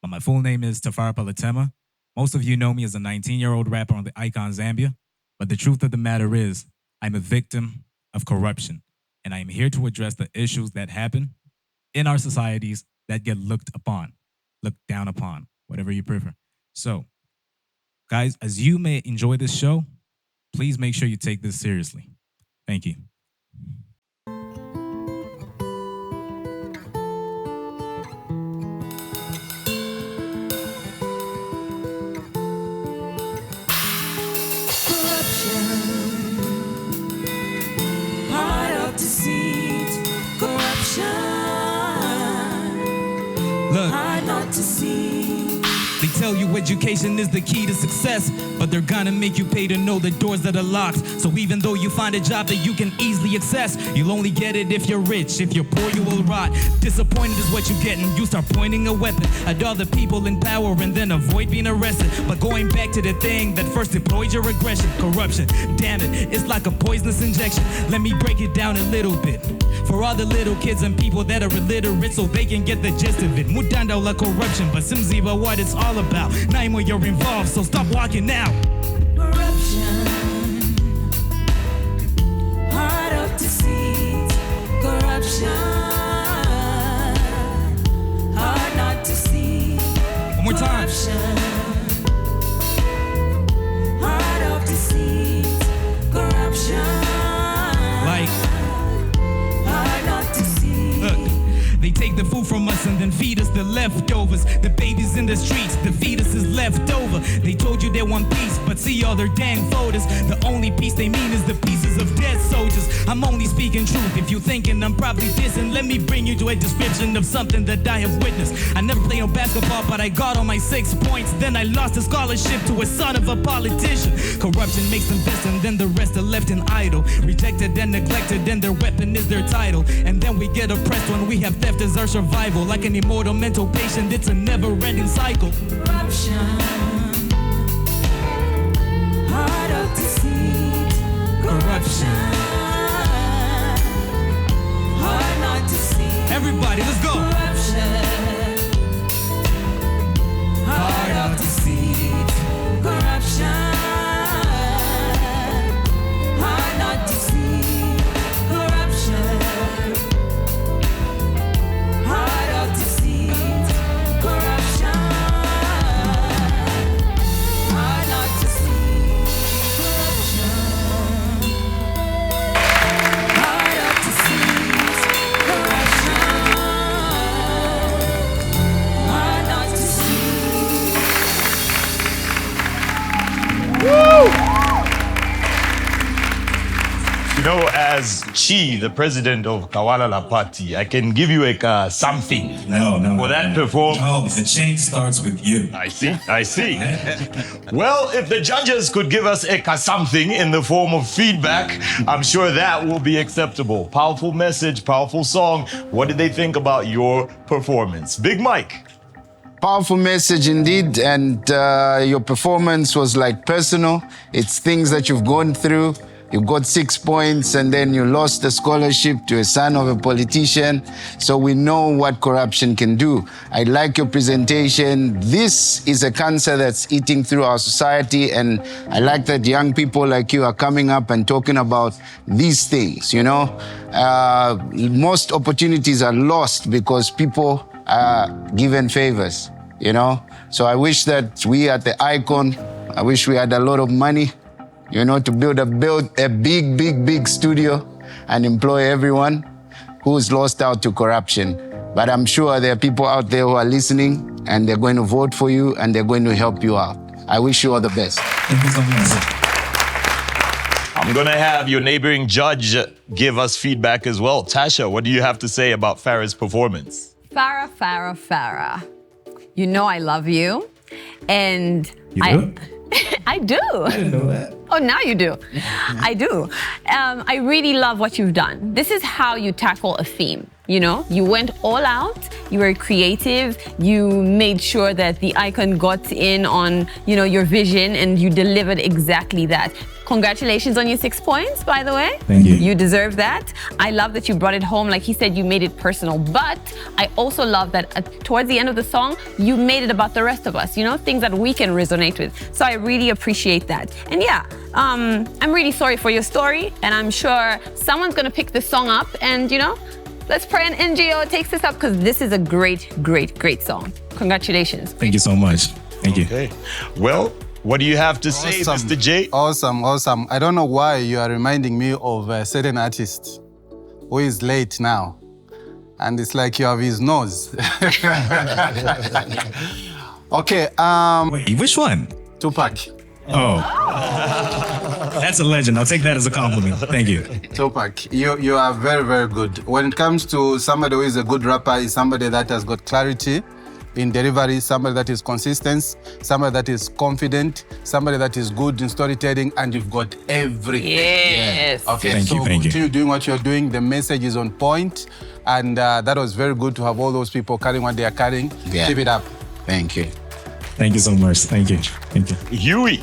but my full name is Tafara Palatema. Most of you know me as a 19-year-old rapper on the ICON Zambia, but the truth of the matter is I'm a victim of corruption, and I am here to address the issues that happen in our societies that get looked down upon, whatever you prefer. So, guys, as you may enjoy this show, please make sure you take this seriously. Thank you. Heart of deceit, corruption. Look. Hard not to see. They tell you education is the key to success, but they're gonna make you pay to know the doors that are locked. So even though you find a job that you can easily access, you'll only get it if you're rich. If you're poor, you will rot. Disappointed is what you get, and you start pointing a weapon at all the people in power and then avoid being arrested. But going back to the thing that first deployed your aggression, corruption, damn it, it's like a poisonous injection. Let me break it down a little bit. For all the little kids and people that are illiterate, so they can get the gist of it. Mudanda la corruption, but Simziba what it's all about. Naimo, you're involved, so stop walking out. Corruption. Heart of deceit, corruption. Hard not to see. One more time. Heart of deceit, corruption. Like, hard not to see. look, they take the food from us and then feed us the leftovers. The babies in the streets, the fetus is left over. They told you they want peace, but see all their dang photos. The only peace they mean is the pieces of dead soldiers. I'm only speaking truth. If you thinking I'm probably dissing, let me bring you to a description of something that I have witnessed. I never played no basketball, but I got all my 6 points. Then I lost a scholarship to a son of a politician. Corruption makes them best, and then the rest are left in idle. Rejected and neglected, and their weapon is their title. And then we get oppressed when we have theft as our survival. Like an immortal mental patient, it's a never-ending cycle. Corruption. Heart of deceit, corruption. Hard not to see. Everybody, let's go. Corruption. Heart of deceit, corruption. Hard not to see. Corruption. Heart of deceit, corruption. Hard not to see. Corruption. Heart of deceit, corruption. Hard not to see. Woo! You know, as Chi, the president of Kawalala Party, I can give you a something for that performance. No, the change starts with you. I see. Well, if the judges could give us a something in the form of feedback, I'm sure that will be acceptable. Powerful message, powerful song. What did they think about your performance? Big Mike. Powerful message indeed, and your performance was like personal. It's things that you've gone through. You got 6 points and then you lost the scholarship to a son of a politician. So we know what corruption can do. I like your presentation. This is a cancer that's eating through our society, and I like that young people like you are coming up and talking about these things, you know. Most opportunities are lost because people are given favors, you know. So I wish that we at the ICON, I wish we had a lot of money, you know, to build a big studio and employ everyone who's lost out to corruption. But I'm sure there are people out there who are listening and they're going to vote for you and they're going to help you out. I wish you all the best. Thank you so much. I'm gonna have your neighboring judge give us feedback as well. Tasha, what do you have to say about Farah's performance? Farah. You know I love you. And You do? I do. I didn't know that. Oh, now you do. I do. I really love what you've done. This is how you tackle a theme. You know, you went all out, you were creative, you made sure that the ICON got in on, you know, your vision, and you delivered exactly that. Congratulations on your 6 points, by the way. Thank you. You deserve that. I love that you brought it home. Like he said, you made it personal. But I also love that towards the end of the song, you made it about the rest of us, you know, things that we can resonate with. So I really appreciate that. And yeah, I'm really sorry for your story. And I'm sure someone's going to pick this song up and, you know, let's pray an NGO takes this up, because this is a great song. Congratulations. Thank you so much. Thank you. Okay. Well, What do you have to say, Mr. J? Awesome. I don't know why you are reminding me of a certain artist who is late now. And it's like you have his nose. Okay. Wait, which one? Tupac. Oh. That's a legend. I'll take that as a compliment. Thank you. Tupac, you are very, very good. When it comes to somebody who is a good rapper, is somebody that has got clarity in delivery, somebody that is consistent, somebody that is confident, somebody that is good in storytelling, and you've got everything. Yes. Okay, Thank you. Continue doing what you're doing. The message is on point, and that was very good to have all those people carrying what they are carrying. Yeah. Keep it up. Thank you. Thank you so much. Thank you. Huey,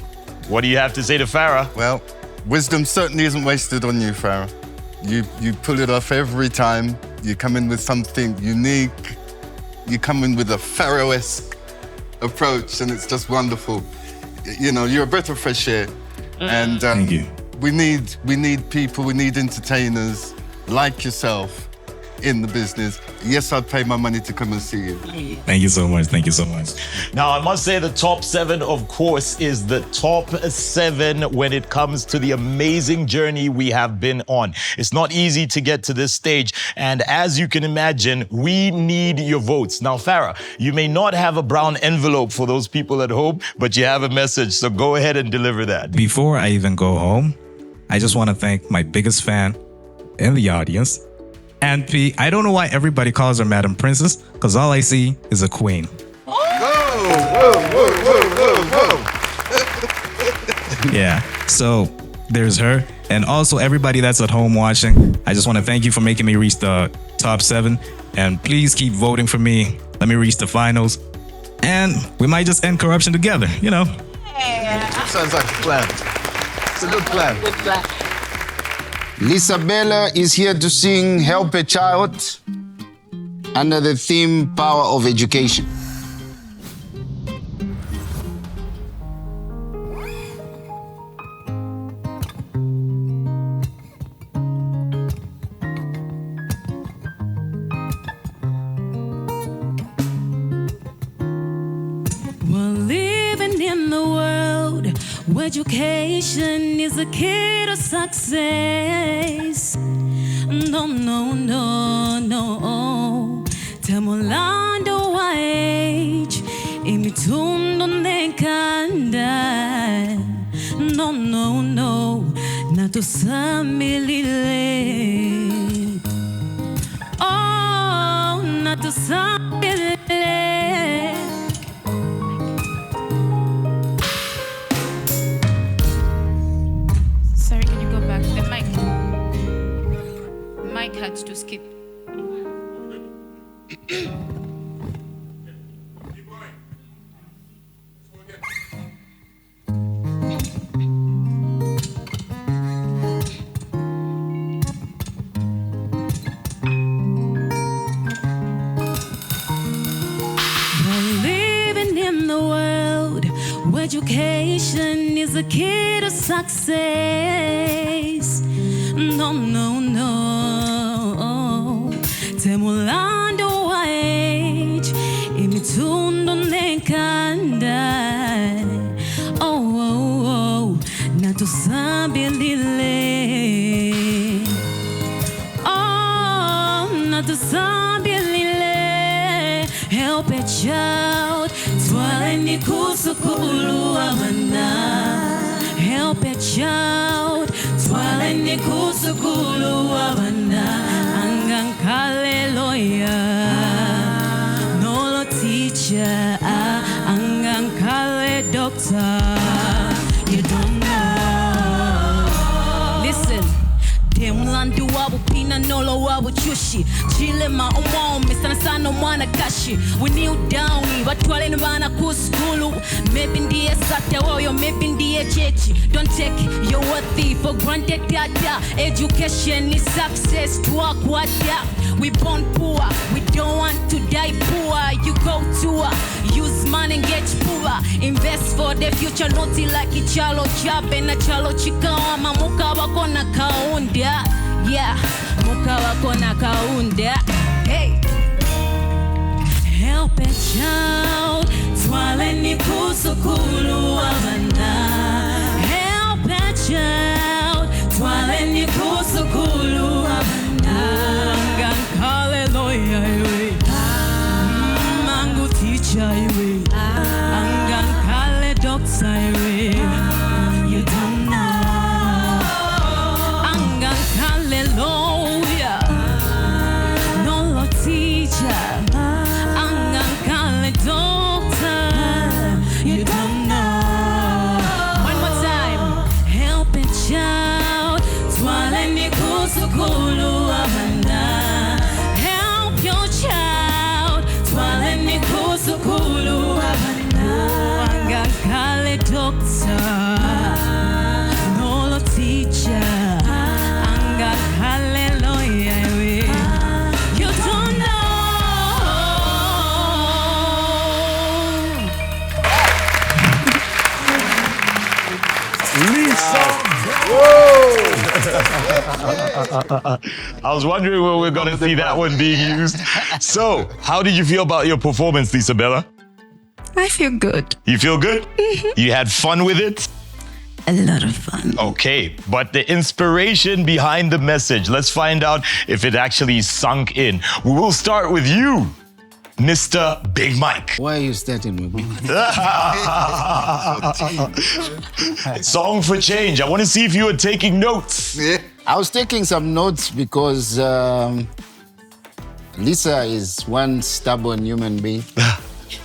what do you have to say to Farah? Well, wisdom certainly isn't wasted on you, Farah. You pull it off every time. You come in with something unique. You come in with a Pharaoh-esque approach, and it's just wonderful. You know, you're a breath of fresh air. And Thank you. we need people, we need entertainers like yourself in the business. Yes, I'd pay my money to come and see you. Thank you so much. Thank you so much. Now, I must say the top 7, of course, is the top 7 when it comes to the amazing journey we have been on. It's not easy to get to this stage. And as you can imagine, we need your votes. Now, Farah, you may not have a brown envelope for those people at home, but you have a message. So go ahead and deliver that. Before I even go home, I just want to thank my biggest fan in the audience, Ann P. I don't know why everybody calls her Madam Princess, because all I see is a queen. Whoa. Yeah, so there's her. And also everybody that's at home watching, I just want to thank you for making me reach the top 7. And please keep voting for me. Let me reach the finals. And we might just end corruption together, you know? Sounds like a plan. It's a good plan. Good plan. Lisabella is here to sing Help a Child under the theme Power of Education. We're living in the world where education is the key to success. No, no, no, no. Temolando wage imitundo nekanda. No, no, no. Natusamilile. Oh, natusamilile. Sorry, can you go back? The mic had to skip. Education is the key to success. No, no, no. Temulando wage imitundo nekanda. Oh, oh, oh. Natusambilile. Oh, natusambilile. Help a child. Twaleni kusukulu amana. Help a child. Twaleni kusukulu amana. Angankale lawyer. Nolo teacher. Angankale doctor. You don't know. Listen. Demlandu wabu pina nolo wabu chushi. Chile ma umwome sana sana mwana kashi. We kneel down, batwale nbana kuskulu. Maybe ndiye sata woyo, maybe ndiye chechi. Don't take your worthy for granted, dada. Education is success to akwada. We born poor, we don't want to die poor. You go to use money and get poor. Invest for the future, not like ichalo chabe na chalo chikawa mamuka wako na kaunda. Yeah, muka wako na kaunda. Hey, help a child. Twale ni kusukulu abana. You don't know. Anga hallelujah. No Lord teacher. Anga kale doctor. You don't know. One more time. Help a child. Swallow me kusukulu abanda. Help your child. Swallow me kusukulu abanda. Anga kale doctor. No Lord teacher. Anga hallelujah. You don't I was wondering when we're going to see that one being used. So, how did you feel about your performance, Lisabella? I feel good. You feel good? You had fun with it? A lot of fun. Okay, but the inspiration behind the message, let's find out if it actually sunk in. We will start with you, Mr. Big Mike. Why are you starting with me? Song for Change. I want to see if you were taking notes. Yeah. I was taking some notes because Lisa is one stubborn human being.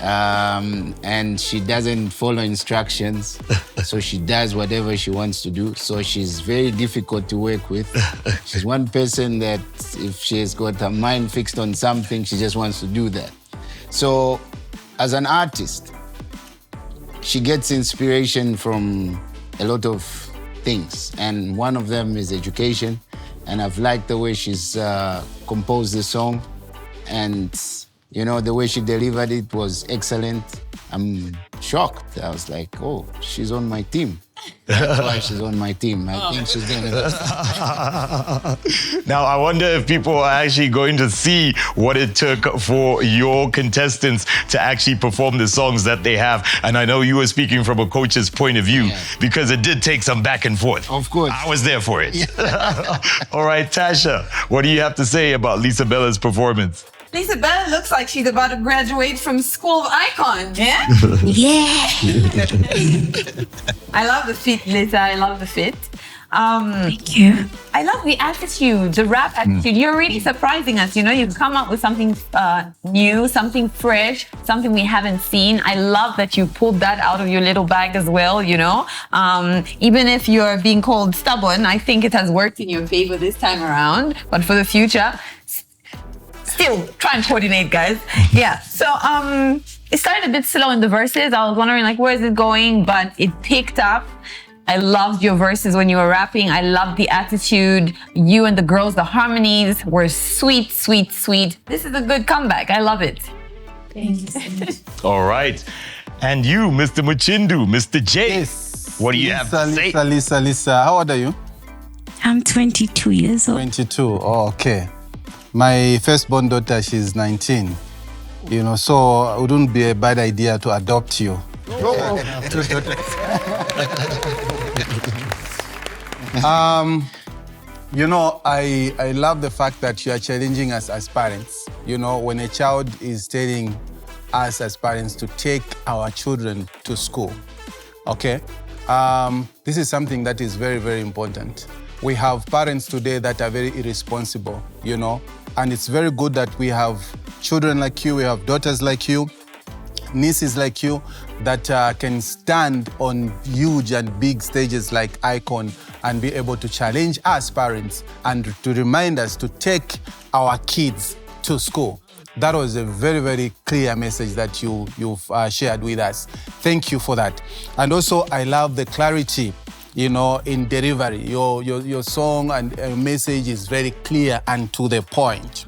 And she doesn't follow instructions. So she does whatever she wants to do. So she's very difficult to work with. She's one person that if she's got her mind fixed on something, she just wants to do that. So as an artist, she gets inspiration from a lot of things. And one of them is education. And I've liked the way she's composed the song. And you know, the way she delivered it was excellent. I'm shocked. I was like, oh, she's on my team. That's why she's on my team. I think she's doing it. Now, I wonder if people are actually going to see what it took for your contestants to actually perform the songs that they have. And I know you were speaking from a coach's point of view because it did take some back and forth. Of course. I was there for it. All right, Tasha, what do you have to say about Lisabella's performance? Lisabella looks like she's about to graduate from School of ICON, yeah? Yeah. I love the fit, Lisa. I love the fit. Thank you. I love the attitude, the rap attitude. You're really surprising us. You know, you've come up with something new, something fresh, something we haven't seen. I love that you pulled that out of your little bag as well, you know. Even if you're being called stubborn, I think it has worked in your favor this time around. But for the future, still try and coordinate, guys. Yeah. So it started a bit slow in the verses. I was wondering like, where is it going? But it picked up. I loved your verses when you were rapping. I loved the attitude. You and the girls, the harmonies were sweet, sweet, sweet. This is a good comeback. I love it. Thank you so much. All right. And you, Mr. Muchindu, Mr. J. Yes. What do you have to say? Lisa. How old are you? I'm 22 years old. 22. Oh, okay. My firstborn daughter, she's 19. You know, so it wouldn't be a bad idea to adopt you. You know, I love the fact that you are challenging us as parents. You know, when a child is telling us as parents to take our children to school, okay? This is something that is very, very important. We have parents today that are very irresponsible, you know, and it's very good that we have children like you, we have daughters like you, nieces like you that can stand on huge and big stages like ICON and be able to challenge us parents and to remind us to take our kids to school. That was a very, very clear message that you've shared with us. Thank you for that. And also, I love the clarity, you know, in delivery. Your song and message is very clear and to the point.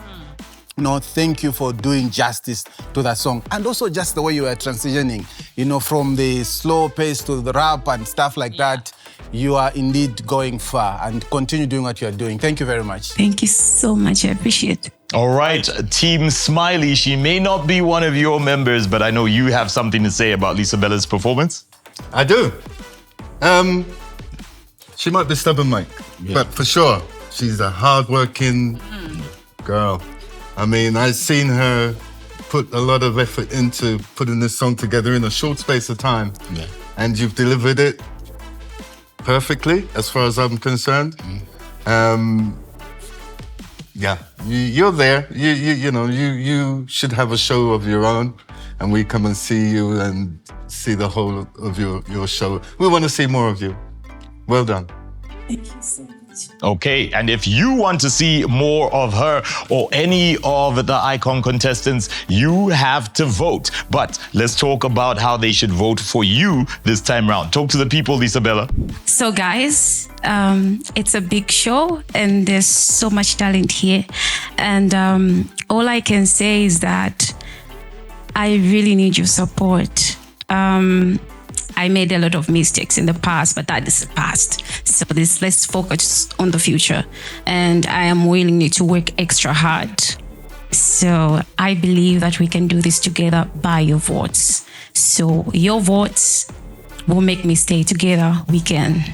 No, thank you for doing justice to that song. And also just the way you are transitioning, you know, from the slow pace to the rap and stuff like that. You are indeed going far and continue doing what you are doing. Thank you very much. Thank you so much. I appreciate it. All right, Team Smiley. She may not be one of your members, but I know you have something to say about Lisabella's performance. I do. She might be stubborn, Mike, but for sure, she's a hardworking girl. I mean, I've seen her put a lot of effort into putting this song together in a short space of time. Yeah. and you've delivered it perfectly, as far as I'm concerned. Yeah, you're there. You should have a show of your own, and we come and see you and see the whole of your show. We want to see more of you. Well done. Thank you so much. Okay, and if you want to see more of her or any of the ICON contestants, you have to vote. But let's talk about how they should vote for you this time round. Talk to the people, Lisabella. So guys, it's a big show and there's so much talent here. And all I can say is that I really need your support. I made a lot of mistakes in the past, but that is the past. So let's focus on the future. And I am willing to work extra hard. So I believe that we can do this together by your votes. So your votes will make me stay together. We can.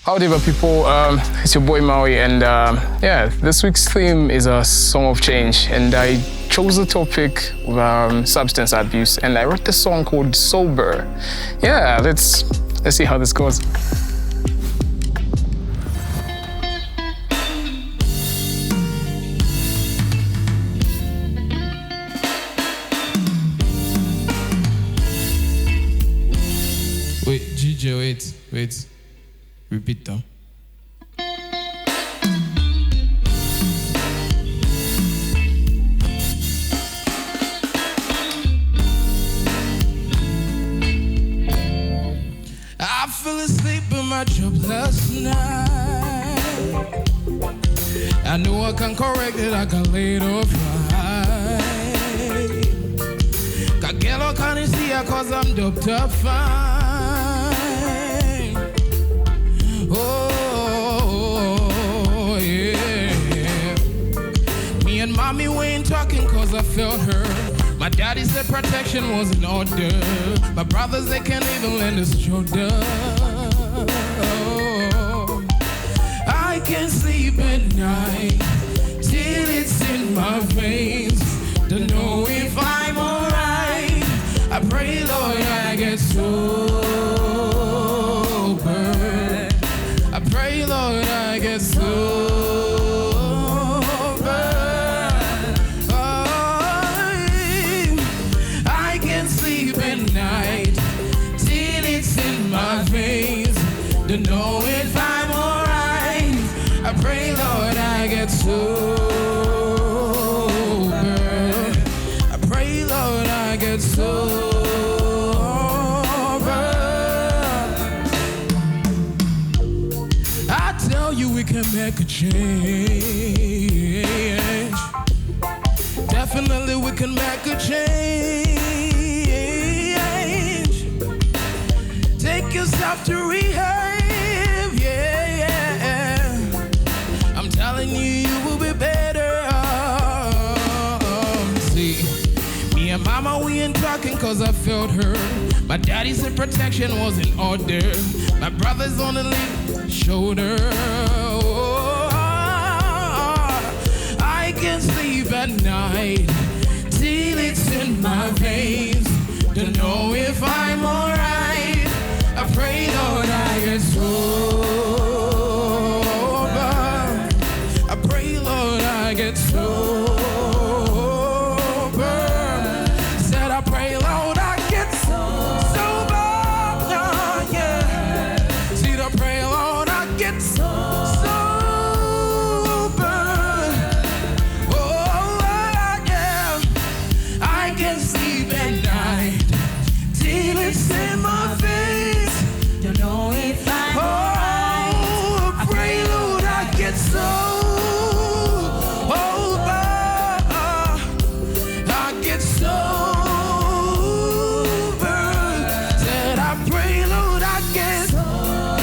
Howdy, people. It's your boy Maui, and yeah, this week's theme is a song of change, and I chose the topic of substance abuse, and I wrote the song called Sober. Yeah, let's see how this goes. Wait, GJ, wait. Repeat that. I fell asleep in my job last night. I know I can correct it, I got laid off right. Got get all kind of see cause I'm doped up fine. Oh, yeah. Me and mommy we ain't talking cause I felt her. My daddy said protection was an order. My brothers, they can't even lend a shoulder. Oh, I can't sleep at night till it's in my veins. Don't know if I'm alright. I pray, Lord, I get sober. I pray, Lord, I get sober. I can't sleep at night till it's in my veins. Don't know if I'm alright. I pray, Lord, I get sober. I pray, Lord, I get sober. I tell you we can make a change. Definitely we can make a change. Take yourself to rehab, yeah. I'm telling you, you will be better. See, me and mama, we ain't talking cause I felt her. My daddy said protection was in order. My brother's on the lead shoulder. Oh, I can't sleep at night till it's in my veins. Don't know if I'm alright. I pray, Lord, I get sober. I pray, Lord, I get sober. Said I pray, Lord, I get sober. Yeah. See, I pray, Lord, I get sober. Oh, yeah. I can sleep at night till it's in my face. Don't know if I'm alright. I pray, Lord, I get sober. I get sober. Said I pray, Lord, I get sober.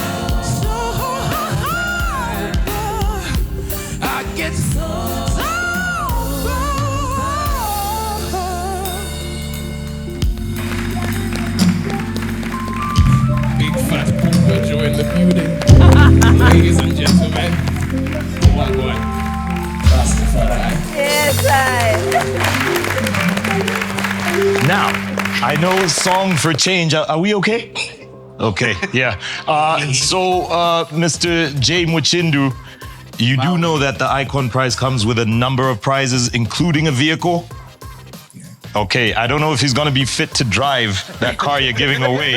I get sober. Now, I know Song for Change. Are we okay? Okay, yeah. Mr. J. Muchindu, you do know that the ICON prize comes with a number of prizes, including a vehicle? Okay, I don't know if he's gonna be fit to drive that car you're giving away.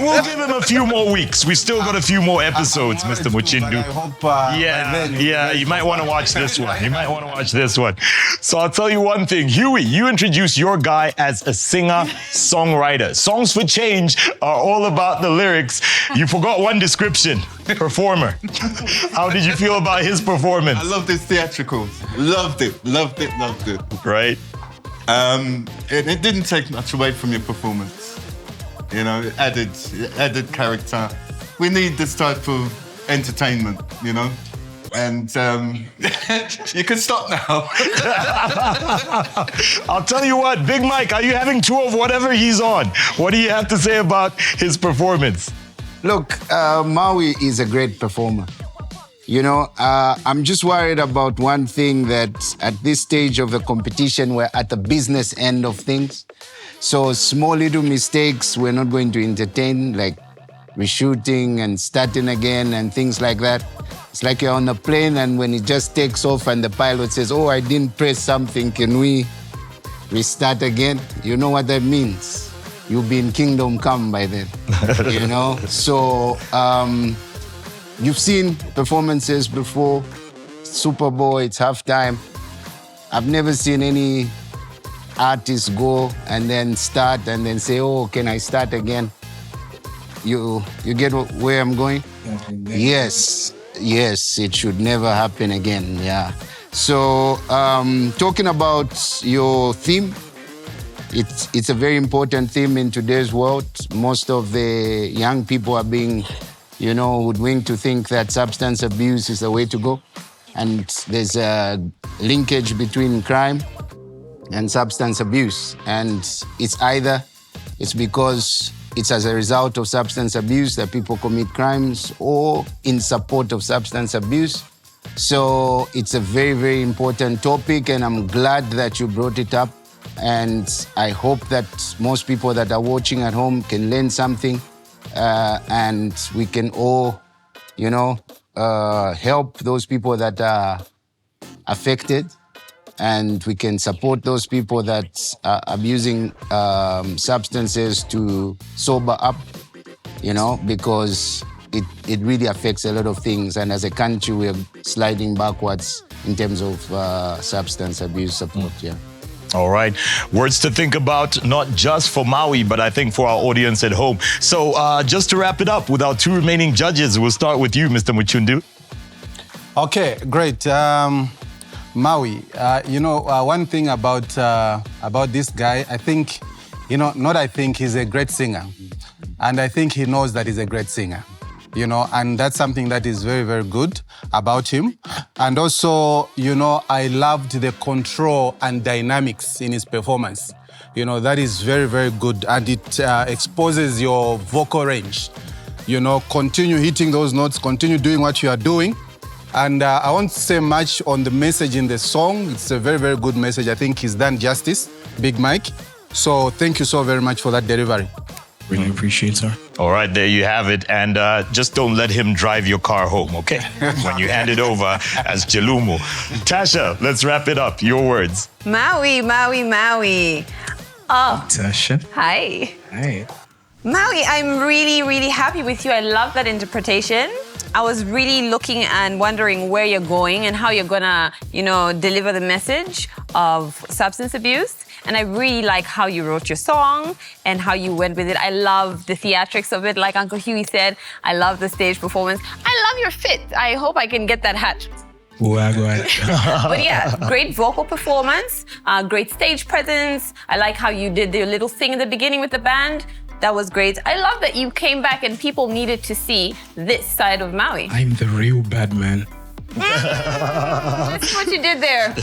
We'll give him a few more weeks. We still got a few more episodes, Mr. Muchindu. Yeah, you might want to watch this one. So I'll tell you one thing. Huey, you introduced your guy as a singer-songwriter. Songs for Change are all about the lyrics. You forgot one description, performer. How did you feel about his performance? I loved his theatricals. Loved it. Right? It didn't take much away from your performance. You know, it added character. We need this type of entertainment, you know? And you can stop now. I'll tell you what, Big Mike, are you having two of whatever he's on? What do you have to say about his performance? Look, Maui is a great performer. You know, I'm just worried about one thing, that at this stage of the competition, we're at the business end of things. So small little mistakes we're not going to entertain, like reshooting and starting again and things like that. It's like you're on a plane and when it just takes off and the pilot says, oh, I didn't press something, can we restart again? You know what that means. You'll be in Kingdom Come by then, you know? So, you've seen performances before, Super Bowl, it's halftime. I've never seen any artist go and then start and then say, oh, can I start again? You get where I'm going? Yes, it should never happen again, yeah. So, talking about your theme, it's a very important theme in today's world. Most of the young people are being hoodwinked to think that substance abuse is the way to go. And there's a linkage between crime and substance abuse. And it's because it's as a result of substance abuse that people commit crimes or in support of substance abuse. So it's a very, very important topic and I'm glad that you brought it up. And I hope that most people that are watching at home can learn something. And we can all, help those people that are affected, and we can support those people that are abusing substances to sober up, because it really affects a lot of things. And as a country, we're sliding backwards in terms of substance abuse support, yeah. All right. Words to think about, not just for Maui, but I think for our audience at home. So just to wrap it up, with our two remaining judges, we'll start with you, Mr. Muchindu. Okay, great. Maui, one thing about this guy, I think, he's a great singer. And I think he knows that he's a great singer. And that's something that is very, very good about him. And also, I loved the control and dynamics in his performance. That is very, very good. And it exposes your vocal range. Continue hitting those notes, continue doing what you are doing. And I won't say much on the message in the song. It's a very, very good message. I think he's done justice, Big Mike. So thank you so very much for that delivery. Really appreciate, sir. All right, there you have it. And just don't let him drive your car home, okay? When you hand it over as Jalumu. Tasha, let's wrap it up. Your words. Maui. Oh. Tasha. Hi. Hi. Maui, I'm really, really happy with you. I love that interpretation. I was really looking and wondering where you're going and how you're gonna, deliver the message of substance abuse. And I really like how you wrote your song and how you went with it. I love the theatrics of it. Like Uncle Huey said, I love the stage performance. I love your fit. I hope I can get that hat. But yeah, great vocal performance, great stage presence. I like how you did the little thing in the beginning with the band. That was great. I love that you came back and people needed to see this side of Maui. I'm the real bad man. That's what you did there.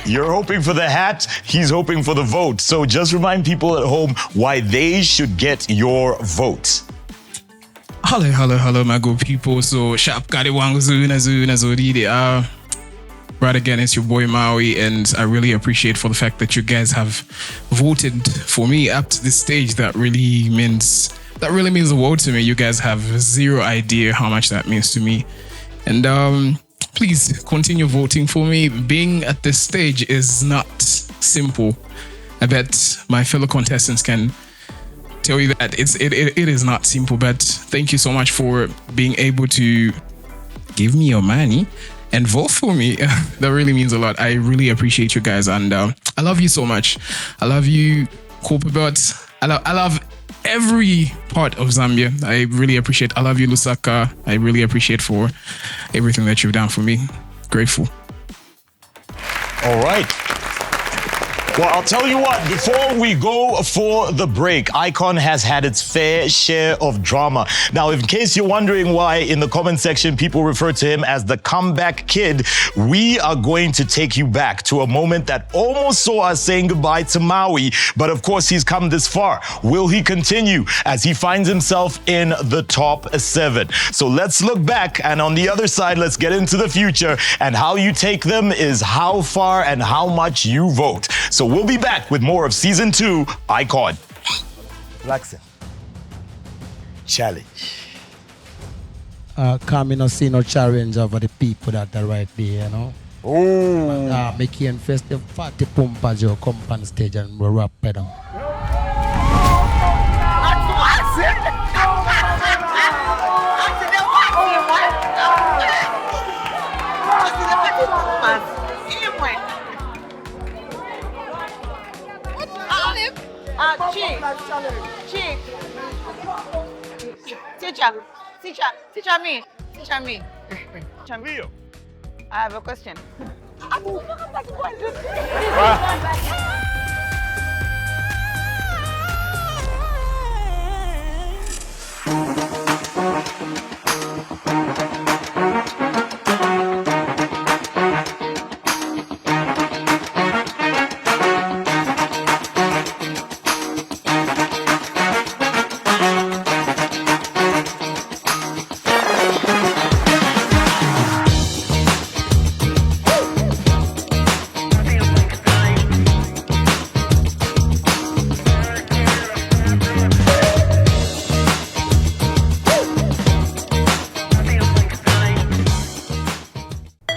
You're hoping for the hat, he's hoping for the vote. So just remind people at home why they should get your vote. Hello, my good people. So sharp got it one zuna zuri. Right, again, it's your boy Maui, and I really appreciate for the fact that you guys have voted for me up to this stage. That really means the world to me. You guys have zero idea how much that means to me. And please continue voting for me. Being at this stage is not simple. I bet my fellow contestants can tell you that it is not simple. But thank you so much for being able to give me your money and vote for me. That really means a lot. I really appreciate you guys, and I love you so much. I love you, Corporate Belt. I love every part of Zambia. I really appreciate. I love you, Lusaka. I really appreciate for everything that you've done for me. Grateful. All right. Well, I'll tell you what, before we go for the break, ICON has had its fair share of drama. Now, in case you're wondering why in the comment section people refer to him as the comeback kid, we are going to take you back to a moment that almost saw us saying goodbye to Maui, but of course he's come this far. Will he continue as he finds himself in the top 7? So let's look back, and on the other side, let's get into the future, and how you take them is how far and how much you vote. So we'll be back with more of Season 2, ICON. Relaxing. Challenge. Come see no challenge over the people that are right there, you know. Oh. Make you first the 40 pumpers you come on stage and we'll rap it down. Chief. Teacher me. I have a question.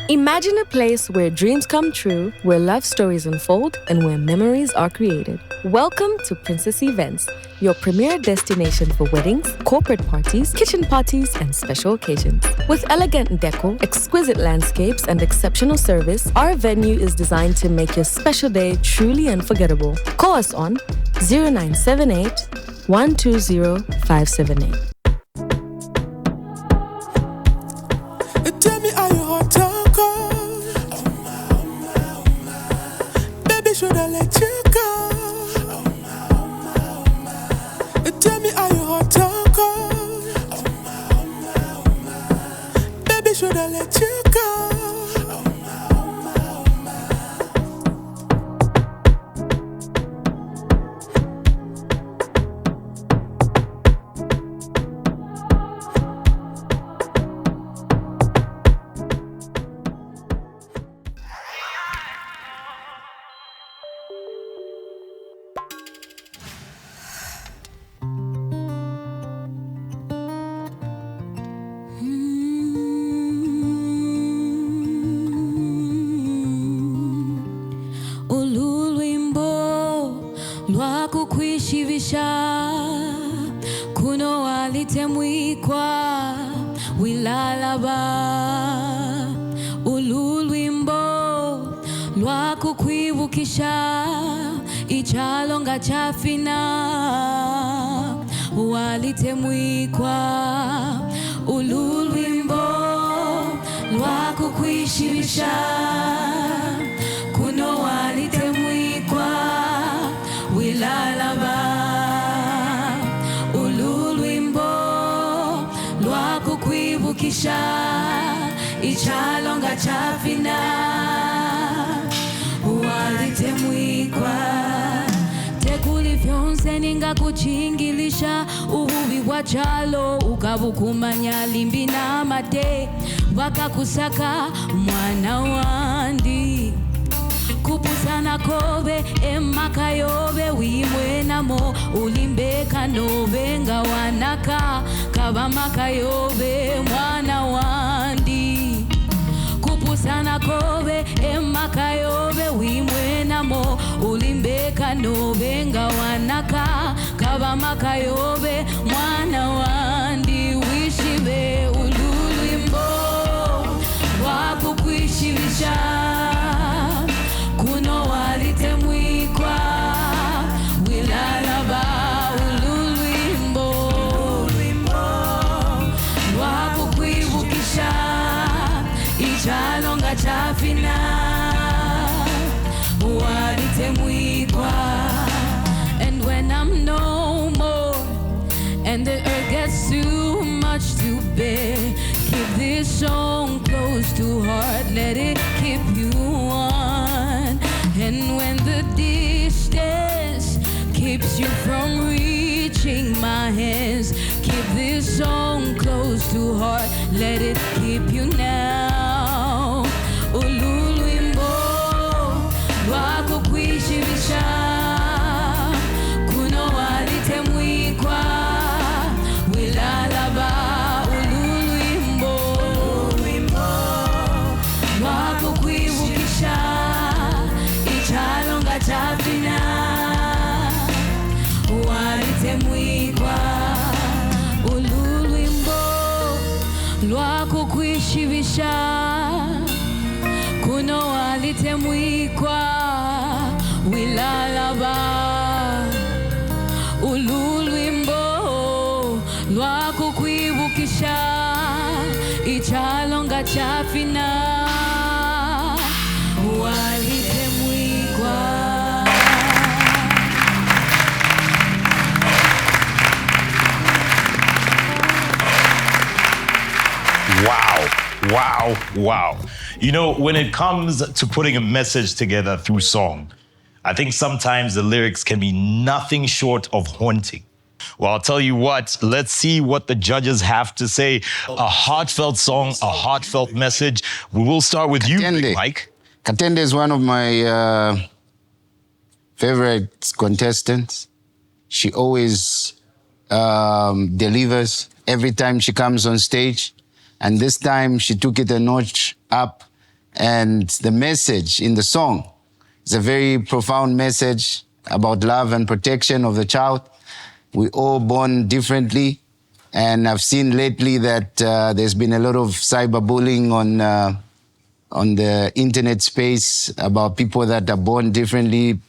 Imagine a place where dreams come true, where love stories unfold, and where memories are created. Welcome to Princess Events, your premier destination for weddings, corporate parties, kitchen parties, and special occasions. With elegant decor, exquisite landscapes, and exceptional service, our venue is designed to make your special day truly unforgettable. Call us on 0978 120 578. Tell me, are you hot or cold? Baby, should I let you go? Tell me, are you hot or cold? Baby, should I let you go? Kuno walitemwikwa wilalaba ululwimbo lwakukwibukisha ichalonga chafina walitemwikwa ululwimbo lwakukwishibisha kuno walitemwikwa wilalaba kukwibukisha ichalonga chafina walitemwikwa tekulivyonse ningakuchingilisha uhuvi wa chalo ukavukumanya limbi na mate wakakusaka mwana wandi kupusana kobe emakayobe wimwenamo ulimbeka nobenga wanaka kabamakayobe mwana wandi kupusana kobe emakayobe wimwenamo ulimbeka nobenga wanaka kabamakayobe mwana wandi wishibe ululwimbo wakukwishivisha kuno walitemwikwa wilalaba ululwimbo wakukwibukisha ichalonga chafina walitemwikwa. And when I'm no more and the earth gets too much to bear, keep this song close to heart, let it keep you on. And when the distance keeps you from reaching my hands, keep this song close to heart, let it keep you now. Ululwimbo wakukwishivisha kuno walitemwikwa wilalaba ululwimbo wakukwibukisha ichalonga chafina walitemwikwa ululwimbo lwakukwishivisha kuno walitemwikwa wilalaba ululwimbo lwakukwibukisha ichalonga chafina walitemwikwa. Wow, wow, wow. You know, when it comes to putting a message together through song, I think sometimes the lyrics can be nothing short of haunting. Well, I'll tell you what, let's see what the judges have to say. A heartfelt song, a heartfelt message. We will start with Katende. You, Mike. Katende is one of my favorite contestants. She always delivers every time she comes on stage. And this time she took it a notch up. And the message in the song is a very profound message about love and protection of the child. We're all born differently. And I've seen lately that there's been a lot of cyberbullying on the internet space about people that are born differently,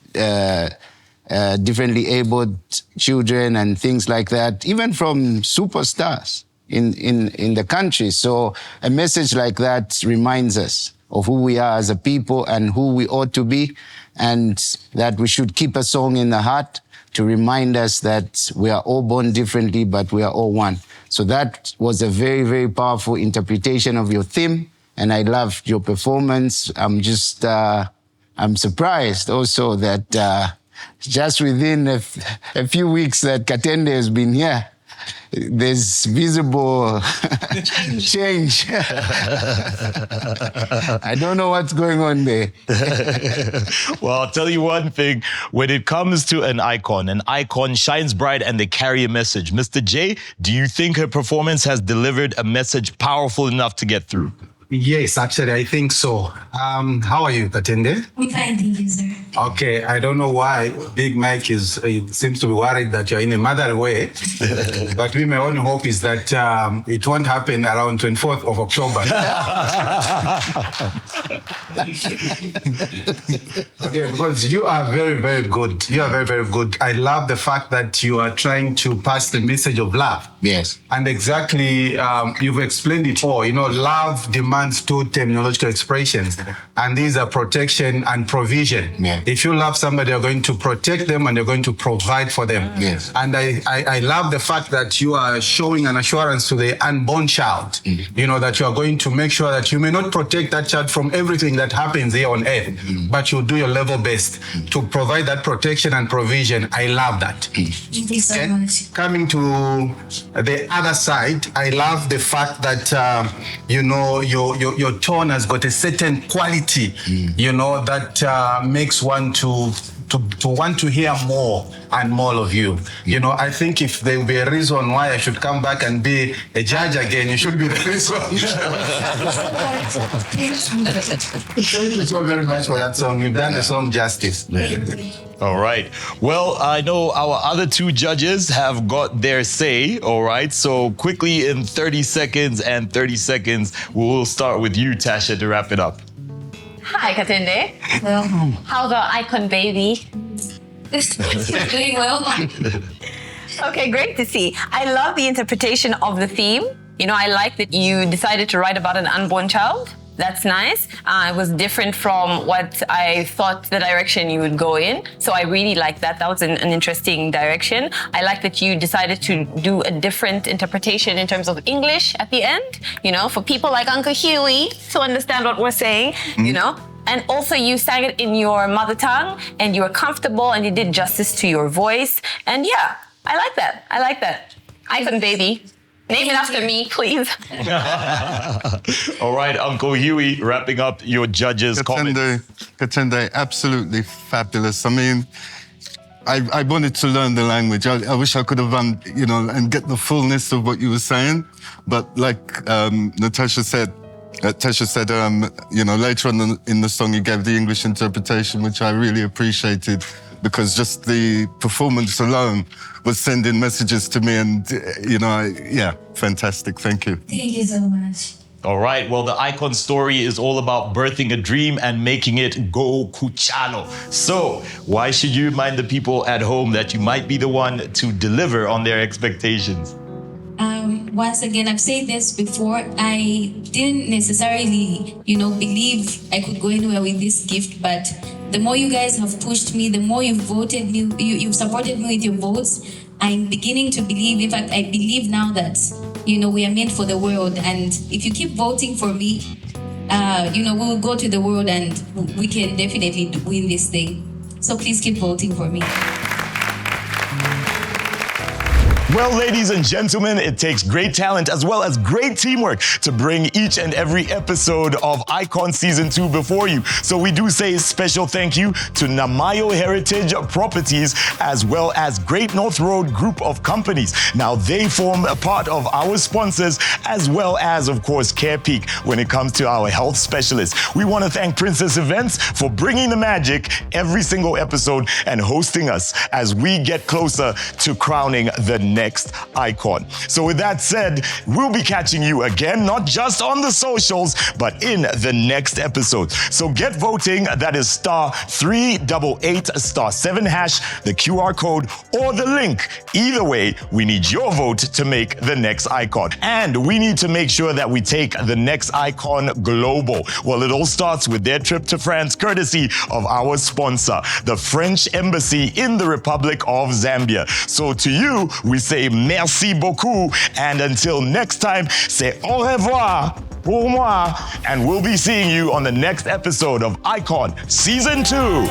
differently abled children and things like that, even from superstars in the country. So a message like that reminds us of who we are as a people and who we ought to be, and that we should keep a song in the heart to remind us that we are all born differently, but we are all one. So that was a very, very powerful interpretation of your theme, and I loved your performance. I'm surprised also that just within a few weeks that Katende has been here, there's visible change. I don't know what's going on there. Well, I'll tell you one thing. When it comes to an icon shines bright and they carry a message. Mr. J, do you think her performance has delivered a message powerful enough to get through? Yes, actually, I think so. How are you, Katende? I'm fine, thank you, sir. Okay, I don't know why Big Mike seems to be worried that you're in a mother way, but my only hope is that it won't happen around 24th of October. Okay, because you are very, very good. You are very, very good. I love the fact that you are trying to pass the message of love. Yes. And exactly, you've explained it all. You know, love demands advanced two terminological expressions, and these are protection and provision. If you love somebody, you're going to protect them and you're going to provide for them. Yes. And I love the fact that you are showing an assurance to the unborn child, you know, that you are going to make sure that you may not protect that child from everything that happens here on earth, but you'll do your level best to provide that protection and provision. I love that. Thank you so much. Coming to the other side, I love the fact that, you know, your tone has got a certain quality, you know, that makes one to want to hear more and more of you. You know, I think if there will be a reason why I should come back and be a judge again, you should be the reason. Thank you so very much for that song. You've done the song justice. All right. Well, I know our other two judges have got their say, all right? So quickly in 30 seconds, we'll start with you, Tasha, to wrap it up. Hi, Katende. Well, how's our icon baby? She's doing well. Okay, great to see. I love the interpretation of the theme. You know, I like that you decided to write about an unborn child. That's nice. It was different from what I thought the direction you would go in. So I really like that. That was an interesting direction. I like that you decided to do a different interpretation in terms of English at the end, you know, for people like Uncle Huey to understand what we're saying, you know. And also you sang it in your mother tongue and you were comfortable and you did justice to your voice. And yeah, I like that. I like that. Icon baby. Name it after me, please. All right, Uncle Huey, wrapping up your judges' comments. Katende, absolutely fabulous. I mean, I wanted to learn the language. I wish I could have run, you know, and get the fullness of what you were saying. But like Tasha said, you know, later on in the song, you gave the English interpretation, which I really appreciated, because just the performance alone was sending messages to me, and, you know, yeah, fantastic. Thank you. Thank you so much. All right, well, the Icon story is all about birthing a dream and making it go kuchano. So why should you remind the people at home that you might be the one to deliver on their expectations? Once again, I've said this before, I didn't necessarily, you know, believe I could go anywhere with this gift, but the more you guys have pushed me, the more you've voted me, you've supported me with your votes, I'm beginning to believe, in fact, I believe now that, you know, we are meant for the world, and if you keep voting for me, you know, we'll go to the world and we can definitely win this thing. So please keep voting for me. Well, ladies and gentlemen, it takes great talent as well as great teamwork to bring each and every episode of ICON Season 2 before you. So we do say a special thank you to Namayo Heritage Properties as well as Great North Road Group of Companies. Now, they form a part of our sponsors as well as, of course, Care Peak when it comes to our health specialists. We want to thank Princess Events for bringing the magic every single episode and hosting us as we get closer to crowning the next icon. So with that said, we'll be catching you again, not just on the socials, but in the next episode. So get voting. That is *388*7#, the QR code or the link. Either way, we need your vote to make the next icon. And we need to make sure that we take the next icon global. Well, it all starts with their trip to France, courtesy of our sponsor, the French Embassy in the Republic of Zambia. So to you, we say merci beaucoup, and until next time, say au revoir pour moi, and we'll be seeing you on the next episode of ICON Season 2.